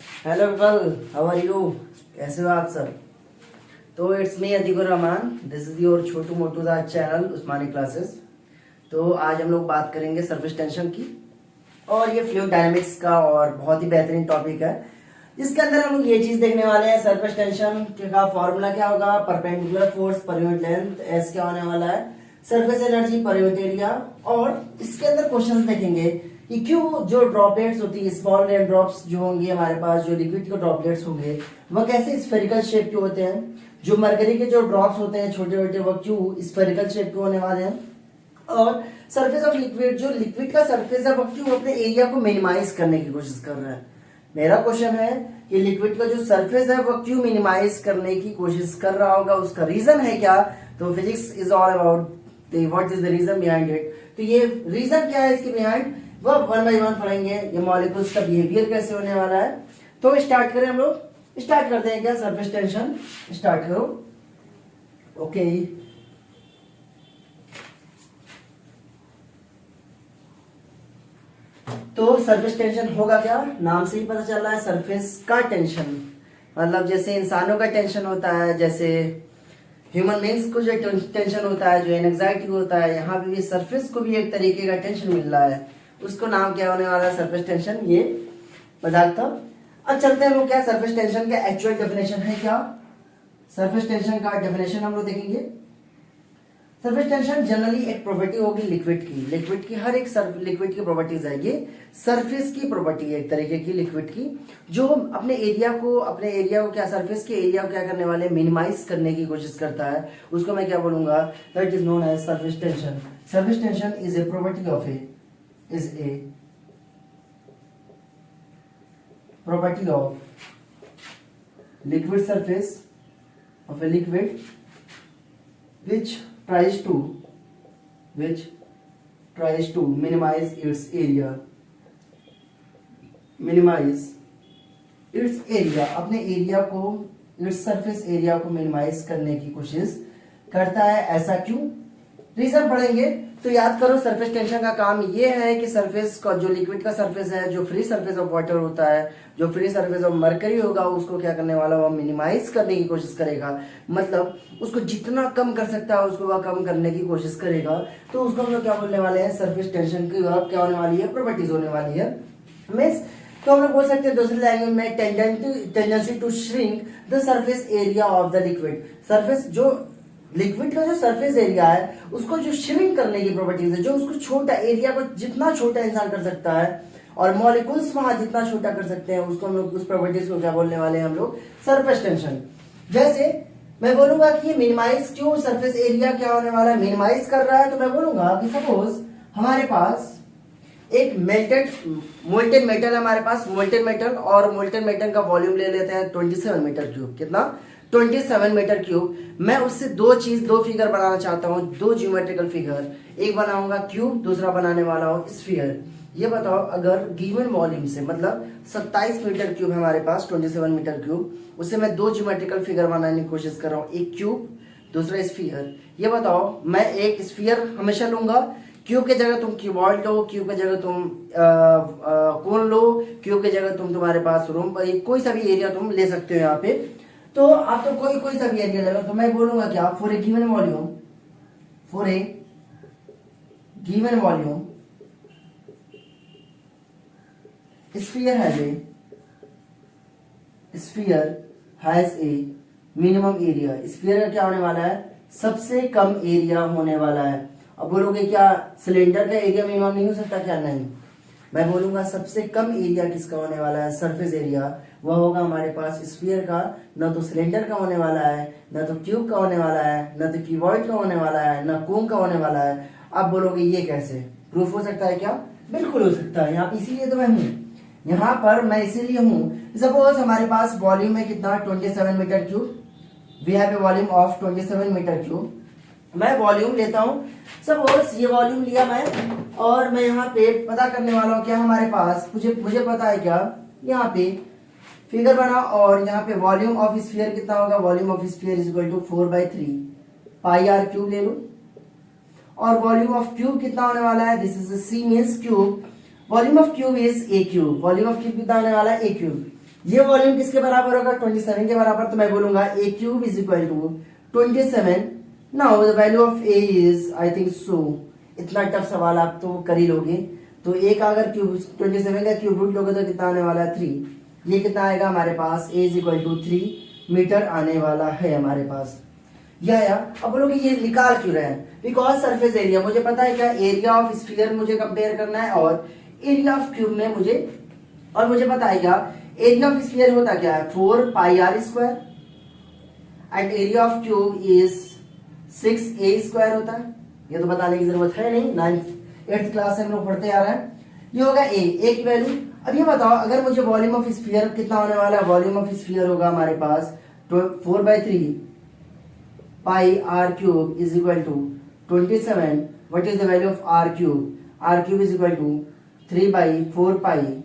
Hello people, how are you? कैसे हो आप सब? तो it's me Atiqur Rahman, this is your Chhotu Motu दा चैनल उस्मानी क्लासेस। तो आज हम लोग बात करेंगे सरफेस टेंशन की, और ये फ्लूइड डायनेमिक्स का और बहुत ही बेहतरीन टॉपिक है, जिसके अंदर हम लोग ये चीज देखने वाले हैं। सरफेस टेंशन का फॉर्मूला क्या होगा, perpendicular force per unit length, S क्या होने वाला है, surface energy per unit area, और इसके अंदर क्वेश्चंस देखेंगे कि क्यों जो ड्रॉपलेट्स होती है, स्मॉल रेन ड्रॉप्स जो होंगे हमारे पास, जो लिक्विड के ड्रॉपलेट्स होंगे वह कैसे स्फेरिकल शेप के होते हैं, जो मरकरी के जो ड्रॉप्स होते हैं छोटे छोटे वह क्यों स्फेरिकल शेप के होने वाले हैं, और सरफेस ऑफ लिक्विड, जो लिक्विड का सरफेस है वह क्यों अपने एरिया को मिनिमाइज करने की कोशिश कर रहा है। मेरा क्वेश्चन है कि लिक्विड का जो सरफेस है वह क्यों मिनिमाइज करने की कोशिश कर रहा होगा, उसका रीजन है क्या। तो physics is all about what is the reason behind it. तो ये रीजन क्या है इसके बिहाइंड, वह वन बाय वन पढ़ेंगे। ये मॉलिक्यूल्स का बिहेवियर कैसे होने वाला है। तो स्टार्ट करें हम लोग, स्टार्ट करते हैं क्या, सरफेस टेंशन स्टार्ट करो। ओके तो सरफेस टेंशन होगा क्या, नाम से ही पता चल रहा है, सरफेस का टेंशन। मतलब जैसे इंसानों का टेंशन होता है, जैसे ह्यूमन बींग्स को जो टेंशन होता है, जो एंजाइटी होता है, यहाँ पे भी सरफेस को भी एक तरीके का टेंशन मिल रहा है, उसको नाम क्या होने वाला है, सरफेस टेंशन। ये मजाक था। अब चलते हैं लोग, क्या सरफेस टेंशन का एक्चुअल डेफिनेशन है क्या। सरफेस टेंशन का डेफिनेशन हम लोग देखेंगे। सरफेस टेंशन जनरली एक प्रॉपर्टी होगी लिक्विड की। लिक्विड की हर एक लिक्विड की प्रॉपर्टीज है, ये सरफेस की प्रॉपर्टी है एक तरीके की लिक्विड की, जो अपने एरिया को क्या, सरफेस के एरिया को क्या करने वाले, मिनिमाइज करने की कोशिश करता है। उसको मैं क्या बोलूंगा, that is known as surface tension. Surface tension is a property of liquid surface of a liquid which tries to minimize its area, अपने एरिया को, इट्स सरफेस एरिया को मिनिमाइज करने की कोशिश करता है। ऐसा क्यों, रीजन पढ़ेंगे। तो याद करो, सरफेस टेंशन का काम ये है कि सरफेस का, जो लिक्विड का सरफेस है, जो फ्री सरफेस ऑफ वाटर होता है, जो फ्री सरफेस ऑफ मरकरी होगा, उसको क्या करने वाला, वह मिनिमाइज करने की कोशिश करेगा। मतलब उसको जितना कम कर सकता है उसको वह कम करने की कोशिश करेगा। तो उसको हम लोग क्या बोलने वाले हैं, सरफेस टेंशन की वह क्या होने वाली है, प्रॉपर्टीज होने वाली है। मीन्स तो हम लोग बोल सकते हैं दूसरी लैंग्वेज में, tendency to shrink the surface area of the liquid. Surface, जो लिक्विड का जो सरफेस एरिया है उसको जो श्रिंक करने की प्रॉपर्टीज है, जो उसको छोटा एरिया को जितना छोटा इंसान कर सकता है, और मॉलिक्यूल्स वहां जितना छोटा कर सकते हैं, उसको हम लोग, उस प्रॉपर्टीज को क्या बोलने वाले हैं हम लोग, सरफेस टेंशन। जैसे मैं बोलूंगा कि ये मिनिमाइज क्यों, सरफेस एरिया क्या होने वाला है, मिनिमाइज कर रहा है। तो मैं बोलूंगा कि सपोज हमारे पास एक मोल्टेन मेटल, हमारे पास मोल्टेन मेटल, और मोल्टेन मेटल का वॉल्यूम ले लेते हैं 27 मीटर क्यूब। कितना, 27 मीटर क्यूब। मैं उससे दो फिगर बनाना चाहता हूं, दो ज्योमेट्रिकल फिगर। एक बनाऊंगा क्यूब, दूसरा बनाने वाला हूं स्फीयर। ये बताओ, अगर गिवन वॉल्यूम से, मतलब 27 मीटर क्यूब हमारे पास, 27 मीटर क्यूब, उससे मैं दो ज्योमेट्रिकल फिगर बनाने की कोशिश कर रहा हूं, एक क्यूब दूसरा स्फीयर। ये बताओ, मैं एक स्फीयर हमेशा लूंगा, क्यूब के जगह तुम क्यूबॉइड लो, क्यूब के जगह तुम कोन लो, क्यूब के जगह तुम्हारे पास रूम, कोई सा भी एरिया तुम ले सकते हो यहाँ पे। तो आप तो कोई सा भी एरिया ले लो। तो मैं बोलूंगा क्या, for a given volume sphere has a minimum area। Sphere का क्या होने वाला है, सबसे कम एरिया होने वाला है। अब बोलोगे क्या सिलेंडर का एरिया मिनिमम नहीं हो सकता क्या, नहीं। मैं बोलूंगा सबसे कम एरिया किसका होने वाला है, सरफेस एरिया, वह होगा हमारे पास स्फीयर का। न तो सिलेंडर का होने वाला है, न तो क्यूब का होने वाला है, न तो क्यूबॉइड का होने वाला है, न कोन का होने वाला है। अब बोलोगे ये कैसे प्रूफ हो सकता है क्या, बिल्कुल हो सकता है। यहाँ पे इसीलिए तो मैं हूँ, यहाँ पर मैं इसीलिए हूँ। सपोज हमारे पास वॉल्यूम है कितना, 27 metre cube. We have a volume of 27 metre cube. मैं वॉल्यूम लेता हूं, सपोज ये वॉल्यूम लिया मैं, और मैं यहाँ पे पता करने वाला हूँ क्या हमारे पास, मुझे पता है क्या, यहाँ पे फिगर बना, और यहाँ पे वॉल्यूम ऑफ स्फीयर कितना होगा, volume of sphere is equal to 4/3 pi r cube ले लूं। और वॉल्यूम ऑफ क्यूब कितना होने वाला है, this is C means cube, volume of cube is a cube, volume of cube कितना होने वाला है, ए क्यूब। ये वॉल्यूम किसके बराबर होगा, 27 के बराबर। तो मैं बोलूंगा A cube is equal to 27। Now the value of A is I think so, इतना टफ सवाल आप तो कर ही लोगे। तो ए का अगर क्यूब 27 का क्यूब रूट लोगे तो कितना आने वाला है 3। ये कितना आएगा हमारे पास, ए इज इक्वल टू 3 मीटर आने वाला है हमारे पास। या अब बोलोगे ये निकाल क्यों रहे हैं, बिकॉज सरफेस एरिया मुझे पता है क्या, एरिया ऑफ स्फीयर मुझे कंपेयर करना है और एरिया ऑफ क्यूब में मुझे, और मुझे पता है क्या एरिया ऑफ स्फीयर होता क्या है 4 pi r square and area of cube is 6 A square होता है। ये तो बताने की जरूरत है नहीं, 8th क्लास से हम लोग पढ़ते आ रहे हैं। ये होगा ए की वैल्यू। अब ये बताओ अगर मुझे वॉल्यूम ऑफ स्फीयर कितना होने वाला है, वॉल्यूम ऑफ स्फीयर होगा हमारे पास 4/3 pi r cube is equal to 27। What is the value of r cube, r cube is equal to 3/4 pi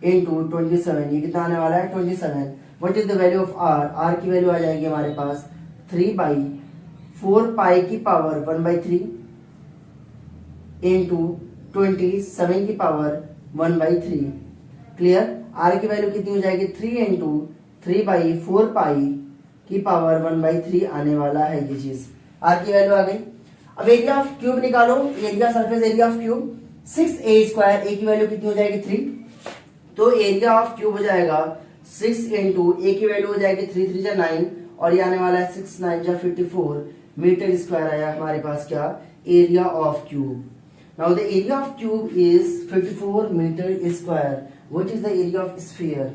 into 27। ये कितना आने वाला है 27। What is the value of r, r की वैल्यू आ जाएगी हमारे पास 3/4 पाई की पावर 1/3 इंटू 27 की पावर 1/3। क्लियर, आर की वैल्यू कितनी हो जाएगी 3 इंटू 3/4 पाई की पावर 1/3 आने वाला है ये चीज, आर की वैल्यू आ गई। अब एरिया ऑफ क्यूब निकालो, area surface area of cube 6a square, A की वैल्यू कितनी हो जाएगी 3। तो एरिया ऑफ क्यूब हो जाएगा 6 इंटू ए की वैल्यू हो जाएगी 3 3 जा 9 और ये आने वाला है 6 9 जा 54 मीटर स्क्वायर आया हमारे पास क्या, area of cube. Now the area of cube is 54 metre square. What is the area of sphere,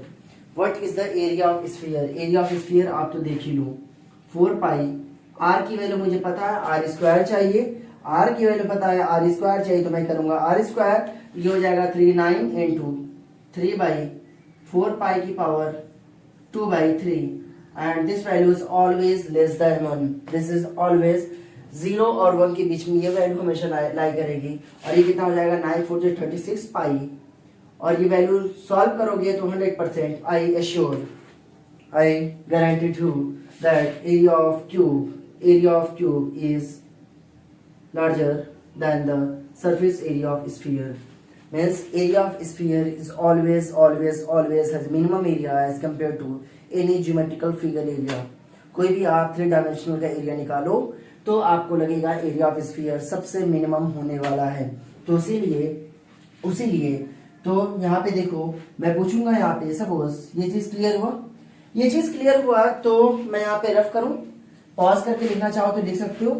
what is the area of sphere, area of sphere आप तो देख ही लो 4 पाई, आर की वैल्यू मुझे पता है आर स्क्वायर चाहिए, are की value पता है आर स्क्वायर चाहिए, तो मैं करूंगा आर स्क्वायर, ये हो जाएगा 3 9 इंटू 3/4 पाई की power 2/3 and this value is always less than 1। This is always 0 और 1 के बीच में ये वैल्यू हमेशा लाई करेगी। और ये कितना हो जाएगा 9 4 36 पाई, और ये वैल्यू सॉल्व करोगे तो 100% I assure, I guarantee to that area of cube is larger than the surface area of sphere. Means area of sphere is always has minimum area as compared to any geometrical figure area. कोई भी आप 3 dimensional का area निकालो तो आपको लगेगा area of sphere सबसे minimum होने वाला है। तो उसीलिए तो यहाँ पे देखो मैं पूछूंगा यहाँ पे, सपोज ये चीज क्लियर हुआ तो मैं यहाँ पे रफ करूं, पॉज करके लिखना चाहो तो लिख सकते हो।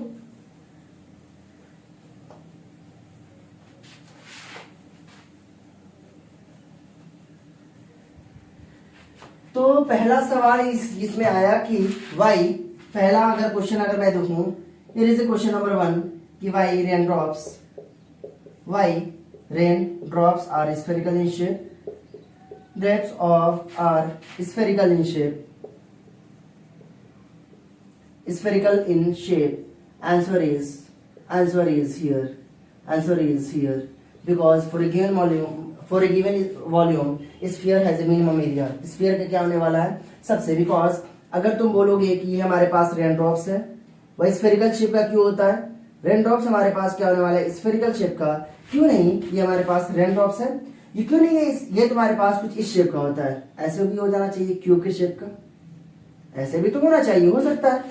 तो पहला सवाल इसमें आया कि y, पहला अगर क्वेश्चन अगर मैं देखूं, here is a question number 1 कि rain drops are spherical in shape, drops of are spherical in shape. Answer is here because for a given volume sphere has a minimum area. Sphere का क्या होने वाला है सबसे, because अगर तुम बोलोगे कि ये हमारे पास रेन ड्रॉप्स है, वह स्फेरिकल शेप का क्यों होता है, रेन ड्रॉप्स हमारे पास क्या होने वाला है स्फेरिकल शेप का, क्यों नहीं, ये हमारे पास रेन ड्रॉप्स है, ये क्यों नहीं है, ये तुम्हारे पास कुछ इस शेप का होता है, ऐसे भी हो जाना चाहिए क्यूब के शेप का, ऐसे भी तो होना चाहिए, हो सकता है,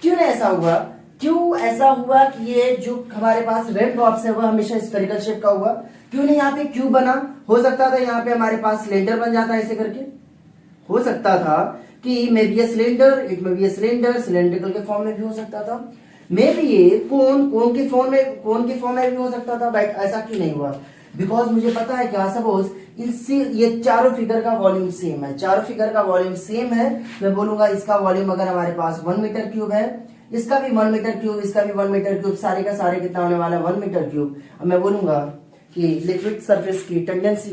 क्यों नहीं ऐसा हुआ, क्यों ऐसा हुआ कि ये जो हमारे पास रेन ड्रॉप्स है वह हमेशा स्फेरिकल शेप का हुआ, क्यों नहीं यहाँ पे क्यूब बना, हो सकता था यहाँ पे हमारे पास सिलेंडर बन जाता है ऐसे करके, हो सकता था कि may be cylinder, it may be cylinder, cylindrical के फॉर्म में भी हो सकता था, मे बी ये कोन के फॉर्म में भी हो सकता था, बट ऐसा क्यों नहीं हुआ, बिकॉज मुझे पता है क्या, सपोज ये चारों फिगर का वॉल्यूम सेम है, मैं बोलूंगा इसका वॉल्यूम अगर हमारे पास 1 मीटर क्यूब है, इसका भी 1 मीटर क्यूब, इसका भी 1 मीटर क्यूब, सारे का सारे कितना होने वाला है 1 मीटर क्यूब। अब मैं बोलूंगा कि लिक्विड सरफेस की टेंडेंसी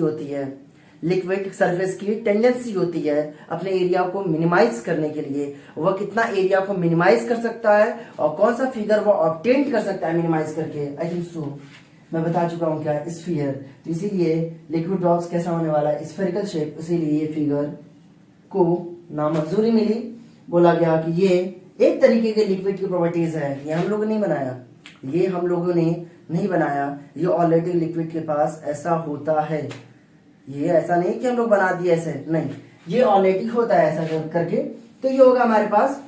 होती है अपने एरिया को मिनिमाइज करने के लिए, वह कितना एरिया को मिनिमाइज कर सकता है और कौन सा फिगर वो ऑब्टेन कर सकता है मिनिमाइज करके, आई थिंक सो मैं बता चुका हूं क्या, स्फीयर। तो इसीलिए लिक्विड ड्रॉप्स कैसा होने वाला है स्फेरिकल शेप, इसीलिए ये फिगर को नामंजूरी मिली, बोला गया कि ये एक तरीके के लिक्विड की प्रॉपर्टीज है, ये हम लोगों ने नहीं बनाया, ये ऑलरेडी लिक्विड के पास ऐसा होता है, ये ऐसा नहीं कि हम लोग बना दिए ऐसे, नहीं, ये ऑलरेडी होता है ऐसा करके। तो ये होगा हमारे पास।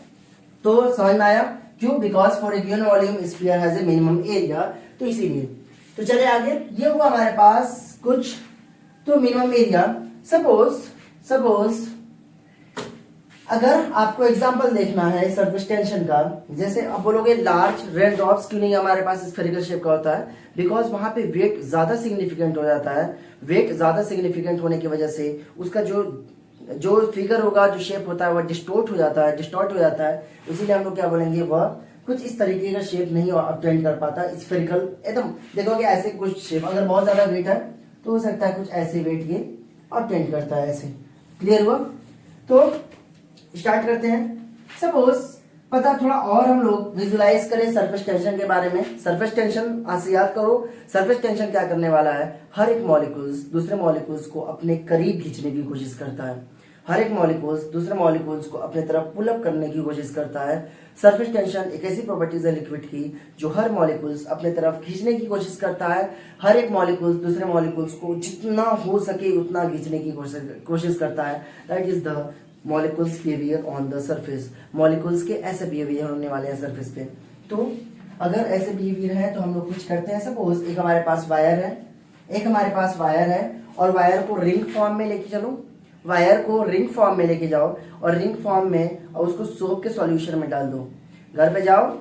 तो समझ में आया क्यों? Because for a given volume sphere has a minimum area, तो इसीलिए। तो चले आगे, ये हुआ हमारे पास कुछ तो मिनिमम एरिया। सपोज अगर आपको एग्जांपल देखना है सरफेस टेंशन का, जैसे आप बोलोगे लार्ज रेन ड्रॉप्स क्यों नहीं हमारे पास स्फेरिकल शेप का होता है? बिकॉज वहां पे वेट ज्यादा सिग्निफिकेंट हो जाता है। वेट ज्यादा सिग्निफिकेंट होने की वजह से उसका जो फिगर होगा, जो शेप होता है, वह डिस्टॉर्ट हो जाता है। इसीलिए हम लोग क्या बोलेंगे, वह कुछ इस तरीके का शेप नहीं ऑब्टेन कर पाता स्फेरिकल एकदम। देखोगे ऐसे कुछ शेप, अगर बहुत ज्यादा वेट है तो हो सकता है कुछ ऐसे वेट ये ऑब्टेन करता है, ऐसे। क्लियर हुआ? तो स्टार्ट करते हैं। सपोज पता थोड़ा और हम लोग विजुलाइज करें सरफेस टेंशन के बारे में। सरफेस टेंशन आज से याद करो, सरफेस टेंशन क्या करने वाला है? हर एक मॉलिक्यूल्स दूसरे मॉलिक्यूल्स को अपने करीब खींचने की कोशिश करता है। हर एक मॉलिक्यूल्स दूसरे मॉलिक्यूल्स को अपने तरफ पुल अप करने की कोशिश करता है। सरफेस टेंशन एक ऐसी प्रॉपर्टीज है लिक्विड की जो हर मॉलिक्यूल्स अपने तरफ खींचने की कोशिश करता है। हर एक मॉलिक्यूल्स दूसरे मॉलिक्यूल्स को जितना हो सके उतना खींचने की कोशिश करता है। That is the molecules behaviour on the surface. Molecules के ऐसे बिहेवियर होने वाले हैं सरफेस पे। तो अगर ऐसे बिहेवियर है तो हम लोग कुछ करते हैं। सपोज एक हमारे पास वायर है, और वायर को रिंग फॉर्म में लेके चलो, वायर को रिंग फॉर्म में लेके जाओ, और रिंग फॉर्म में और उसको सोप के सॉल्यूशन में डाल दो। घर पे जाओ,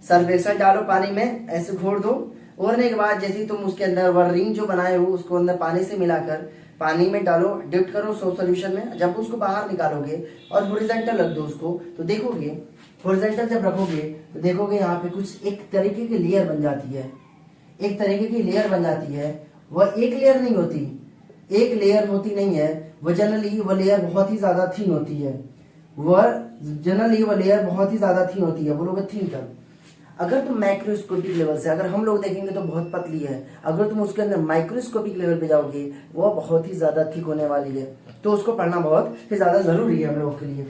सरफेक्सेंट डालो पानी में, ऐसे घोर दो। ओरने के बाद जैसे ही तुम उसके अंदर वह रिंग जो बनाए हो उसको अंदर पानी से मिलाकर पानी में डालो, डिप्ट करो सोप सॉल्यूशन में। जब उसको बाहर निकालोगे और हॉरिजॉन्टल रख दो उसको, तो देखोगे हॉरिजॉन्टल जब रखोगे तो देखोगे यहाँ पे कुछ एक तरीके की लेयर बन जाती है। वह एक लेयर नहीं है, वह जनरली वह लेयर बहुत ही ज्यादा थिन होती है। बोलोगे थिन तब। अगर तुम माइक्रोस्कोपिक लेवल से, अगर हम लोग देखेंगे तो बहुत पतली है। अगर तुम उसके अंदर माइक्रोस्कोपिक लेवल पे जाओगे वो बहुत ही ज्यादा थिक होने वाली है। तो उसको पढ़ना बहुत ही ज्यादा जरूरी है हम लोगों के लिए।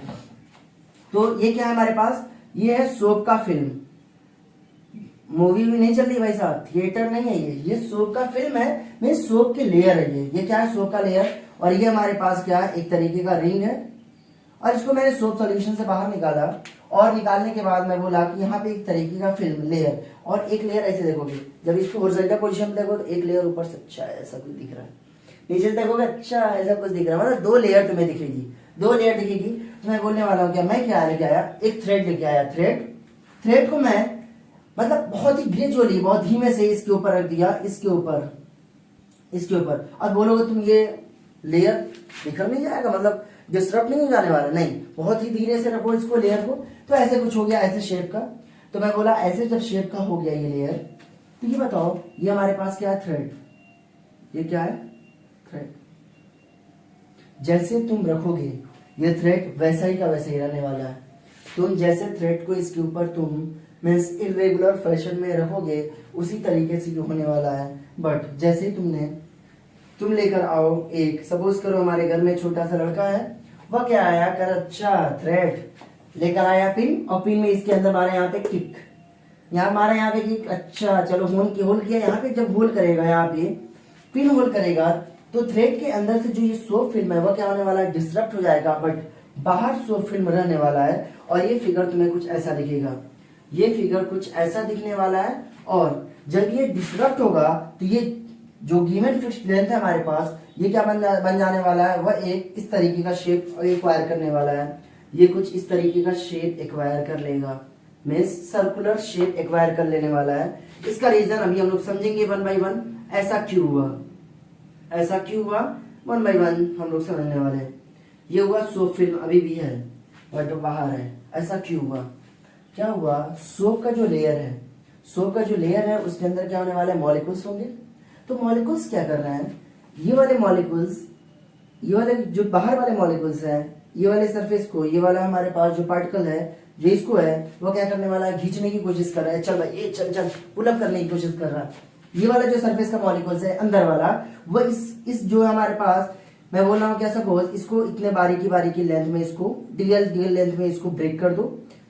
तो ये क्या है हमारे पास? ये है सोप का फिल्म। मूवी भी नहीं चल रही भाई साहब, थिएटर नहीं है ये सोप का फिल्म है, नहीं सोप की लेयर है ये क्या है? सोप का लेयर। और ये हमारे पास क्या है? एक तरीके का रिंग है, और इसको मैंने सोप सॉल्यूशन से बाहर निकाला, और निकालने के बाद मैं बोला कि यहाँ पे एक तरीके का फिल्म लेयर, और एक लेयर ऐसे देखोगे, जब इसको हॉरिजॉन्टल पोजीशन में देखो तो एक लेयर ऊपर से अच्छा ऐसा कुछ दिख रहा है, नीचे से देखोगे अच्छा ऐसा कुछ दिख रहा है, मतलब दो लेयर तुम्हें दिखेगी। तो मैं बोलने वाला हूँ क्या, मैं क्या लेके आया? एक थ्रेड लेके आया। थ्रेड को मैं मतलब बहुत ही ग्रेजुअली, बहुत धीमे से इसके ऊपर रख दिया, इसके ऊपर। और बोलोगे तुम ये लेयर बिखर नहीं जाएगा, मतलब डिस्टर्ब नहीं हो जाने वाला? नहीं, बहुत ही धीरे से रखो इसको, लेयर को। तो ऐसे कुछ हो गया, ऐसे शेप का। तो मैं बोला ऐसे जब शेप का हो गया ये लेयर, तो ये बताओ ये हमारे पास क्या है? थ्रेड। ये क्या है? थ्रेड। जैसे तुम रखोगे ये थ्रेड वैसा ही का वैसे ही रहने वाला है। तुम जैसे थ्रेड को इसके ऊपर तुम मीन्स इरेगुलर फैशन में रखोगे उसी तरीके से होने वाला है। बट जैसे ही तुम लेकर आओ, एक सपोज करो हमारे घर में छोटा सा लड़का है, वह क्या आया कर, अच्छा थ्रेड लेकर आया, पिन, और पिन में इसके अंदर मारे यहाँ पे किक, यहाँ मारे यहाँ पे किक, अच्छा चलो होल किया। यहाँ पे जब होल करेगा, यहाँ पे पिन होल करेगा, तो थ्रेड के अंदर से जो ये सोप फिल्म है वह क्या होने वाला है? डिस्टर्ब हो जाएगा, बट बाहर सोप फिल्म रहने वाला है। और ये फिगर तुम्हें कुछ ऐसा दिखेगा, ये फिगर कुछ ऐसा दिखने वाला है। और जब ये डिस्टर्ब होगा तो ये जो गिवन फिक्स्ड लेंथ है हमारे पास, ये क्या बन जाने वाला है? वह एक इस तरीके का शेप एक्वायर करने वाला है। ये कुछ इस तरीके का शेप एक्वायर कर लेगा, मीन्स सर्कुलर शेप एक्वायर कर लेने वाला है। इसका रीजन अभी हम लोग समझेंगे वन बाई वन। ऐसा क्यों हुआ 1 by 1 हम लोग समझने वाले हैं। ये हुआ सोप फिल्म अभी भी है बट बाहर है, ऐसा क्यों हुआ? क्या हुआ? सोप का जो लेयर है उसके अंदर क्या होने वाला है? मॉलिक्यूल्स होंगे। तो मॉलिक्यूल्स क्या कर रहे हैं? ये वाले जो बाहर वाले मॉलिक्यूल्स हैं, ये वाले सरफेस को, ये वाला हमारे पास जो पार्टिकल है जो इसको है, वो क्या करने वाला है? खींचने की कोशिश कर रहा है। चल भाई ये चल पुल अप करने की कोशिश कर रहा है। ये वाला जो सरफेस का मॉलिक्यूल्स है अंदर वाला, वो इस जो हमारे पास, मैं बोल रहा हूँ क्या, सपोज इसको इतने बारीकी लेंथ में, इसको डीएल लेंथ में इसको ब्रेक कर दो।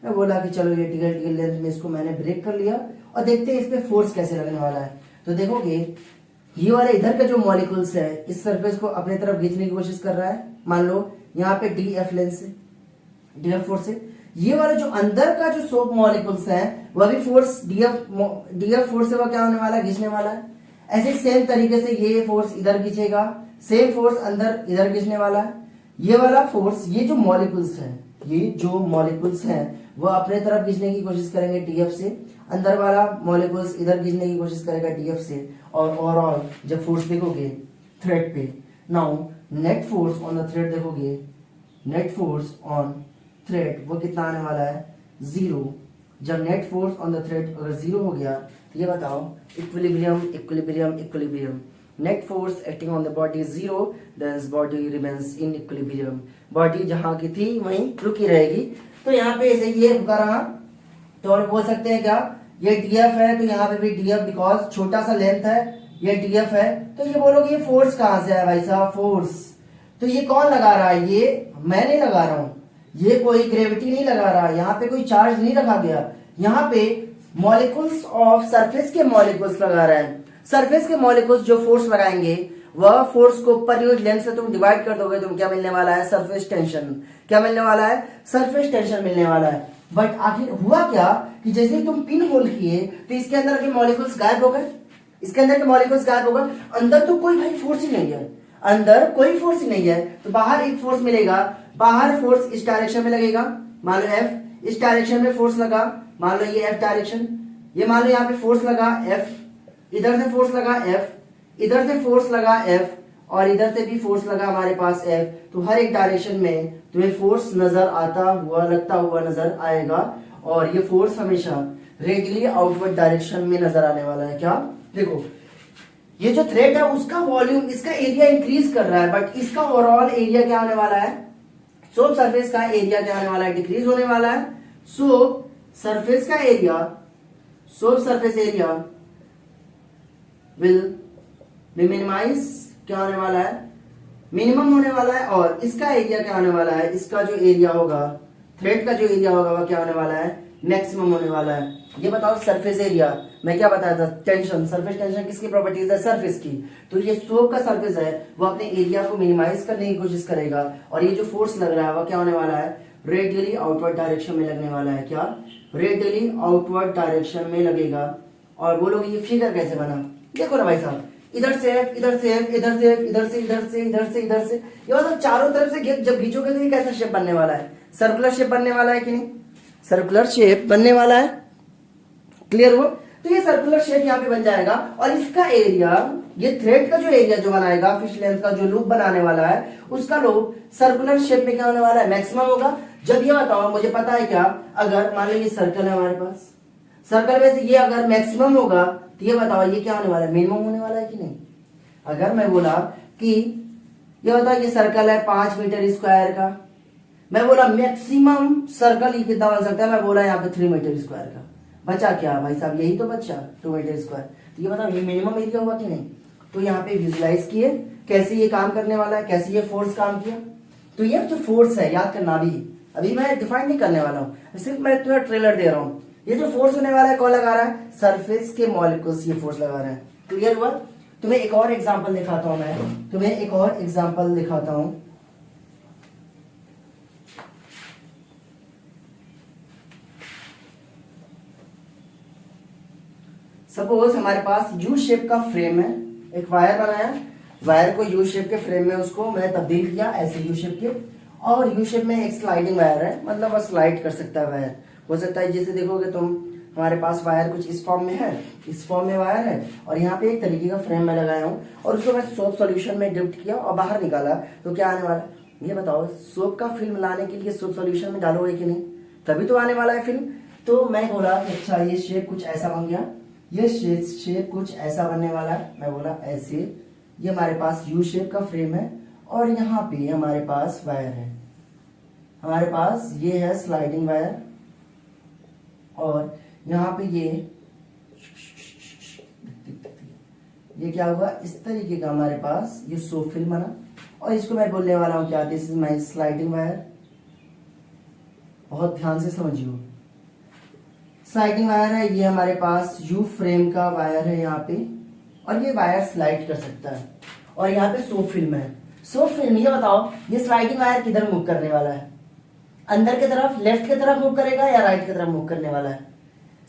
मैं बोला कि चलो ये डीएल लेंथ में इसको मैंने ब्रेक कर लिया, और देखते हैं इस पे फोर्स कैसे लगने वाला है। तो देखोगे ये वाला इधर का जो मॉलिक्यूल्स है इस सरफेस को अपने तरफ खींचने की कोशिश कर रहा है, मान लो यहाँ पे DF लेंथ से, DF फोर्स से। ये वाला जो अंदर का जो सोप मॉलिक्यूल्स है वह भी फोर्स DF फोर्स से वह क्या होने वाला है, खींचने वाला है। ऐसे सेम तरीके से ये फोर्स इधर खींचेगा, सेम फोर्स अंदर इधर खींचने वाला है। ये वाला फोर्स, ये जो मॉलिक्यूल्स हैं वह अपने तरफ खींचने की कोशिश करेंगे DF से, अंदर वाला मॉलिक्यूल्स इधर खींचने की कोशिश करेगा DF से। और ओवरऑल जब फोर्स देखोगे थ्रेड पे, now net force on the thread देखोगे, नेट फोर्स ऑन थ्रेड वो कितना आने वाला है, 0। जब net force on the thread अगर 0 हो गया तो ये बताओ equilibrium, net force acting on the body is 0, then body remains in equilibrium. Body जहां की थी वहीं रुकी रहेगी। तो यहाँ पे ऐसे ये रुका रहा, तो हम बोल सकते हैं क्या, ये DF है तो यहाँ पे भी DF, बिकॉज छोटा सा लेंथ है, ये DF है। तो ये बोलोगे ये फोर्स कहां से है भाई साहब, फोर्स। तो ये कौन लगा रहा है, ये मैं नहीं लगा रहा हूं, ये कोई ग्रेविटी नहीं लगा रहा, यहाँ पे कोई चार्ज नहीं रखा गया, यहाँ पे मॉलिक्यूल्स ऑफ सरफेस के मॉलिक्यूल्स लगा रहा है। सरफेस के मॉलिक्यूल्स जो फोर्स लगाएंगे वह फोर्स को पर यूनिट लेंथ से तुम डिवाइड कर दोगे, तुम क्या मिलने वाला है, सरफेस टेंशन। क्या मिलने वाला है, सरफेस टेंशन मिलने वाला है। बट आखिर हुआ क्या कि जैसे ही तुम पिन होल किए तो इसके अंदर के मॉलिक्यूल्स गायब हो गए, इसके अंदर के मॉलिक्यूल्स गायब हो गए। अंदर तो कोई भाई फोर्स ही नहीं है, अंदर कोई फोर्स ही नहीं है, तो बाहर एक फोर्स मिलेगा। बाहर फोर्स इस डायरेक्शन में लगेगा, मान लो F, इस डायरेक्शन में फोर्स लगा, मान लो ये F डायरेक्शन, ये मान लो यहाँ पे फोर्स लगा F, इधर से फोर्स लगा F, इधर से फोर्स लगा F, और इधर से भी फोर्स लगा हमारे पास F। तो हर एक डायरेक्शन में तुम्हें फोर्स नजर आता हुआ, लगता हुआ नजर आएगा, और ये फोर्स हमेशा रेडियली आउटवर्ड डायरेक्शन में नजर आने वाला है। क्या, देखो ये जो थ्रेड है उसका वॉल्यूम, इसका एरिया इंक्रीज कर रहा है, बट इसका ओवरऑल एरिया क्या होने वाला है, सोप सरफेस का एरिया क्या होने वाला है, डिक्रीज होने वाला है। सोप सरफेस का एरिया, soap surface area will be minimise, क्या होने वाला है, मिनिमम होने वाला है। और इसका एरिया क्या होने वाला है, इसका जो एरिया होगा, थ्रेड का जो एरिया होगा वह क्या होने वाला है, मैक्सिमम होने वाला है। ये बताओ सरफेस एरिया, मैं क्या बताया था, टेंशन, सरफेस टेंशन किसकी प्रॉपर्टीज है, सरफेस की। तो ये सोप का सरफेस है वो अपने एरिया को मिनिमाइज करने की कोशिश करेगा, और ये जो फोर्स लग रहा है वह क्या होने वाला है, रेडियली आउटवर्ड डायरेक्शन में लगने वाला है। क्या, रेडियली आउटवर्ड डायरेक्शन में लगेगा। और बोलोगे ये फिगर कैसे बना, देखो ना भाई साहब, इधर से F, इधर से F, इधर से F, इधर से इधर से इधर से इधर से, ये मतलब चारों तरफ से जब खींचोगे तो ये कैसा शेप बनने वाला है, सर्कुलर शेप बनने वाला है कि नहीं, सर्कुलर शेप बनने वाला है। क्लियर हुआ, तो ये सर्कुलर शेप यहाँ पे बन जाएगा, और इसका एरिया, ये थ्रेड का जो एरिया जो बनाएगा, फिश लेंथ का जो लूप बनाने वाला है, उसका लूप सर्कुलर शेप में क्या होने वाला है, मैक्सिमम होगा। जब ये बताओ, मुझे पता है क्या, अगर मान लो ये सर्कल है हमारे पास, सर्कल में से ये अगर मैक्सिमम होगा तो ये बताओ ये क्या होने वाला है, मिनिमम होने वाला है कि नहीं। अगर मैं बोला कि ये बताओ ये सर्कल है 5 मीटर स्क्वायर का, मैं बोला मैक्सिमम सर्कल ये कितना बन सकता है, मैं बोला यहाँ पे 3 मीटर स्क्वायर का, बचा क्या भाई साहब, यही तो बचा 2 मीटर स्क्वायर। तो ये बताओ ये मिनिमम एरिया हुआ कि नहीं। तो यहाँ पे विजुलाइज किए कैसे ये काम करने वाला है, कैसे ये फोर्स काम किया। तो ये जो फोर्स है, याद करना, अभी मैं डिफाइन नहीं करने वाला हूँ, सिर्फ मैं तुम्हें ट्रेलर दे रहा हूँ। ये जो फोर्स होने वाला है कौन लगा रहा है, सरफेस के मॉलिक्यूल्स ये फोर्स लगा रहे हैं। क्लियर हुआ। तुम्हें एक और एग्जांपल दिखाता हूं, मैं तुम्हें एक और एग्जांपल दिखाता हूं। सपोज हमारे पास यू शेप का फ्रेम है, एक वायर बनाया, वायर को यू शेप के फ्रेम में उसको मैं तब्दील किया ऐसे यू शेप के, और यू शेप में एक स्लाइडिंग वायर है, मतलब स्लाइड कर सकता है वायर, हो सकता है जैसे देखोगे तुम, हमारे पास वायर कुछ इस फॉर्म में है, इस फॉर्म में वायर है, और यहाँ पे एक तरीके का फ्रेम में लगाया हूँ, और उसको मैं सोप सॉल्यूशन में डिप्ट किया और बाहर निकाला, तो क्या आने वाला, ये बताओ, सोप का फिल्म लाने के लिए सोप सॉल्यूशन में डालोगे कि नहीं, तभी तो आने वाला है फिल्म। तो मैं बोला अच्छा ये शेप कुछ ऐसा बन गया, ये शेप कुछ ऐसा बनने वाला है, मैं बोला ऐसे, ये हमारे पास यू शेप का फ्रेम है, और यहाँ पे हमारे पास वायर है, हमारे पास ये है स्लाइडिंग वायर, और यहाँ पे ये क्या हुआ, इस तरीके का हमारे पास ये सोप फिल्म बना, और इसको मैं बोलने वाला हूँ क्या, this is my sliding wire. बहुत ध्यान से समझिए, स्लाइडिंग वायर है, ये हमारे पास यू फ्रेम का वायर है यहाँ पे, और ये वायर स्लाइड कर सकता है। और यहाँ पे सोप फिल्म है। सोप फिल्म, ये बताओ ये स्लाइडिंग वायर किधर मूव करने वाला है? अंदर की तरफ, लेफ्ट की तरफ मूव करेगा या राइट की तरफ मूव करने वाला है?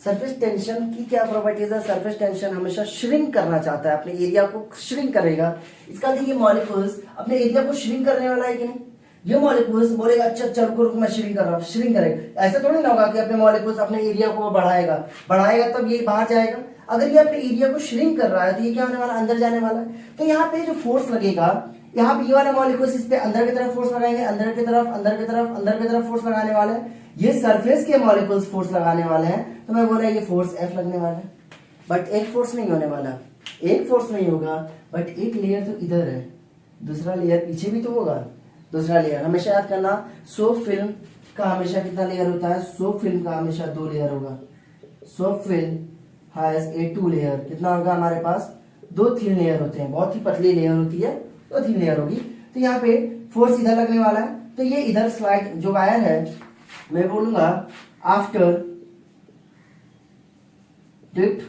सरफेस टेंशन की क्या प्रॉपर्टीज है? सरफेस टेंशन हमेशा श्रिंक करना चाहता है, अपने एरिया को श्रिंक करेगा। इसका देखिए मॉलिक्यूल्स अपने एरिया को श्रिंक करने वाला है कि नहीं? ये मॉलिक्यूल्स बोलेगा अच्छा चल रुक मैं श्रिंक कर रहा हूँ, श्रिंक करेगा। ऐसा थोड़ी ना होगा कि अपने मॉलिक्यूल्स अपने एरिया को बढ़ाएगा तब ये बाहर जाएगा। अगर ये अपने एरिया को श्रिंक कर रहा है तो ये क्या होने वाला है? अंदर जाने वाला है। तो यहाँ पे जो फोर्स लगेगा, यहाँ पे ये वाला मॉलिक्यूल्स इस पे अंदर की तरफ फोर्स लगाएंगे, अंदर की तरफ फोर्स लगाने वाले हैं। ये सरफेस के मॉलिक्यूल्स फोर्स लगाने वाले हैं। तो मैं बोला ये फोर्स F लगने वाला है। बट एक फोर्स नहीं होने वाला, एक फोर्स नहीं होगा, बट एक लेयर तो इधर है, दूसरा लेयर पीछे भी तो होगा। दूसरा लेयर हमेशा याद करना, सोप फिल्म का हमेशा कितना लेयर होता है? सोप फिल्म का हमेशा 2 लेयर होगा। Soap film has a 2 layer. कितना होगा हमारे पास? 2 थिन लेयर होते हैं, बहुत ही पतली लेयर होती है, 2 थिन लेयर होगी। तो यहाँ पे फोर्स इधर लगने वाला है, तो ये इधर स्लाइड जो वायर है मैं बोलूंगा आफ्टर डिप्ट,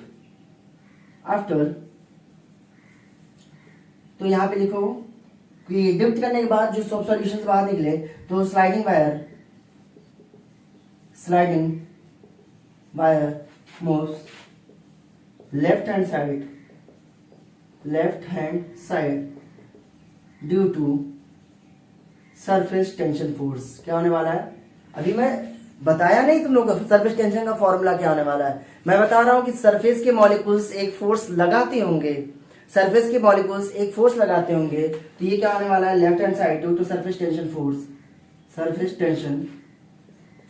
आफ्टर, तो यहाँ पे लिखो कि डिप्ट करने के बाद जो सोप सॉल्यूशन बाहर निकले तो sliding wire moves left hand side due to surface tension force. क्या होने वाला है? अभी मैं बताया नहीं तुम लोग को सरफेस टेंशन का फॉर्मूला क्या होने वाला है। मैं बता रहा हूं कि सरफेस के मॉलिक्यूल्स एक फोर्स लगाते होंगे, सरफेस के मॉलिक्यूल्स एक फोर्स लगाते होंगे, तो ये क्या होने वाला है? Left hand side due to surface tension force, surface tension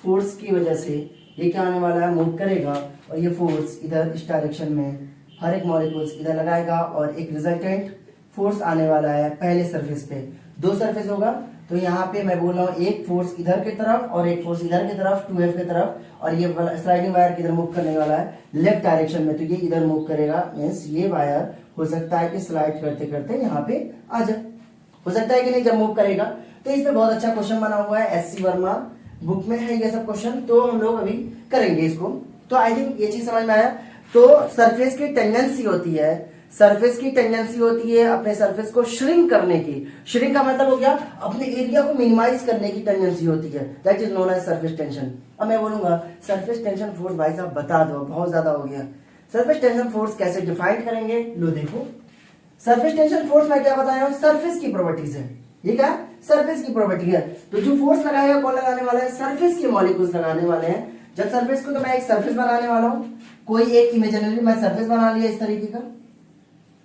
force की वजह से ये क्या होने वाला है? मूव करेगा। और ये फोर्स इधर इस डायरेक्शन में हर एक मॉलिक्यूल्स इधर लगाएगा और एक रिजल्टेंट फोर्स आने वाला है पहले सरफेस पे। 2 सरफेस होगा तो यहाँ पे मैं बोल रहा हूँ एक फोर्स इधर की तरफ और एक फोर्स इधर की तरफ 2F की तरफ, और ये स्लाइडिंग वायर किधर मूव करने वाला है? लेफ्ट डायरेक्शन में। तो ये इधर मूव करेगा, मीन्स ये वायर हो सकता है कि स्लाइड करते करते यहाँ पे आ जाए, हो सकता है कि नहीं जब मूव करेगा। तो इस पे बहुत अच्छा क्वेश्चन बना हुआ है, SC वर्मा बुक में है ये सब क्वेश्चन, तो हम लोग अभी करेंगे इसको। तो आई थिंक ये चीज समझ में आया। तो सरफेस की टेंडेंसी होती है, सरफेस की टेंडेंसी होती है अपने सरफेस को श्रिंक करने की। श्रिंक का मतलब हो गया अपने एरिया को मिनिमाइज करने की टेंडेंसी होती है, that is known as surface tension. अब मैं बोलूंगा सरफेस टेंशन फोर्स, भाई साहब बता दो, बहुत ज्यादा हो गया। सरफेस टेंशन फोर्स कैसे डिफाइन करेंगे? लो देखो, सरफेस टेंशन फोर्स मैं क्या बताया हूं? सरफेस की प्रॉपर्टीज है। ये क्या? सरफेस की प्रॉपर्टी है। तो जो फोर्स लगाएगा कौन लगाने वाला है? सरफेस के मॉलिक्यूल्स लगाने वाले हैं। जब सरफेस को, तो मैं एक सरफेस बनाने वाला हूं, कोई एक इमेजिनरी मैं सरफेस बना लिया इस तरीके का।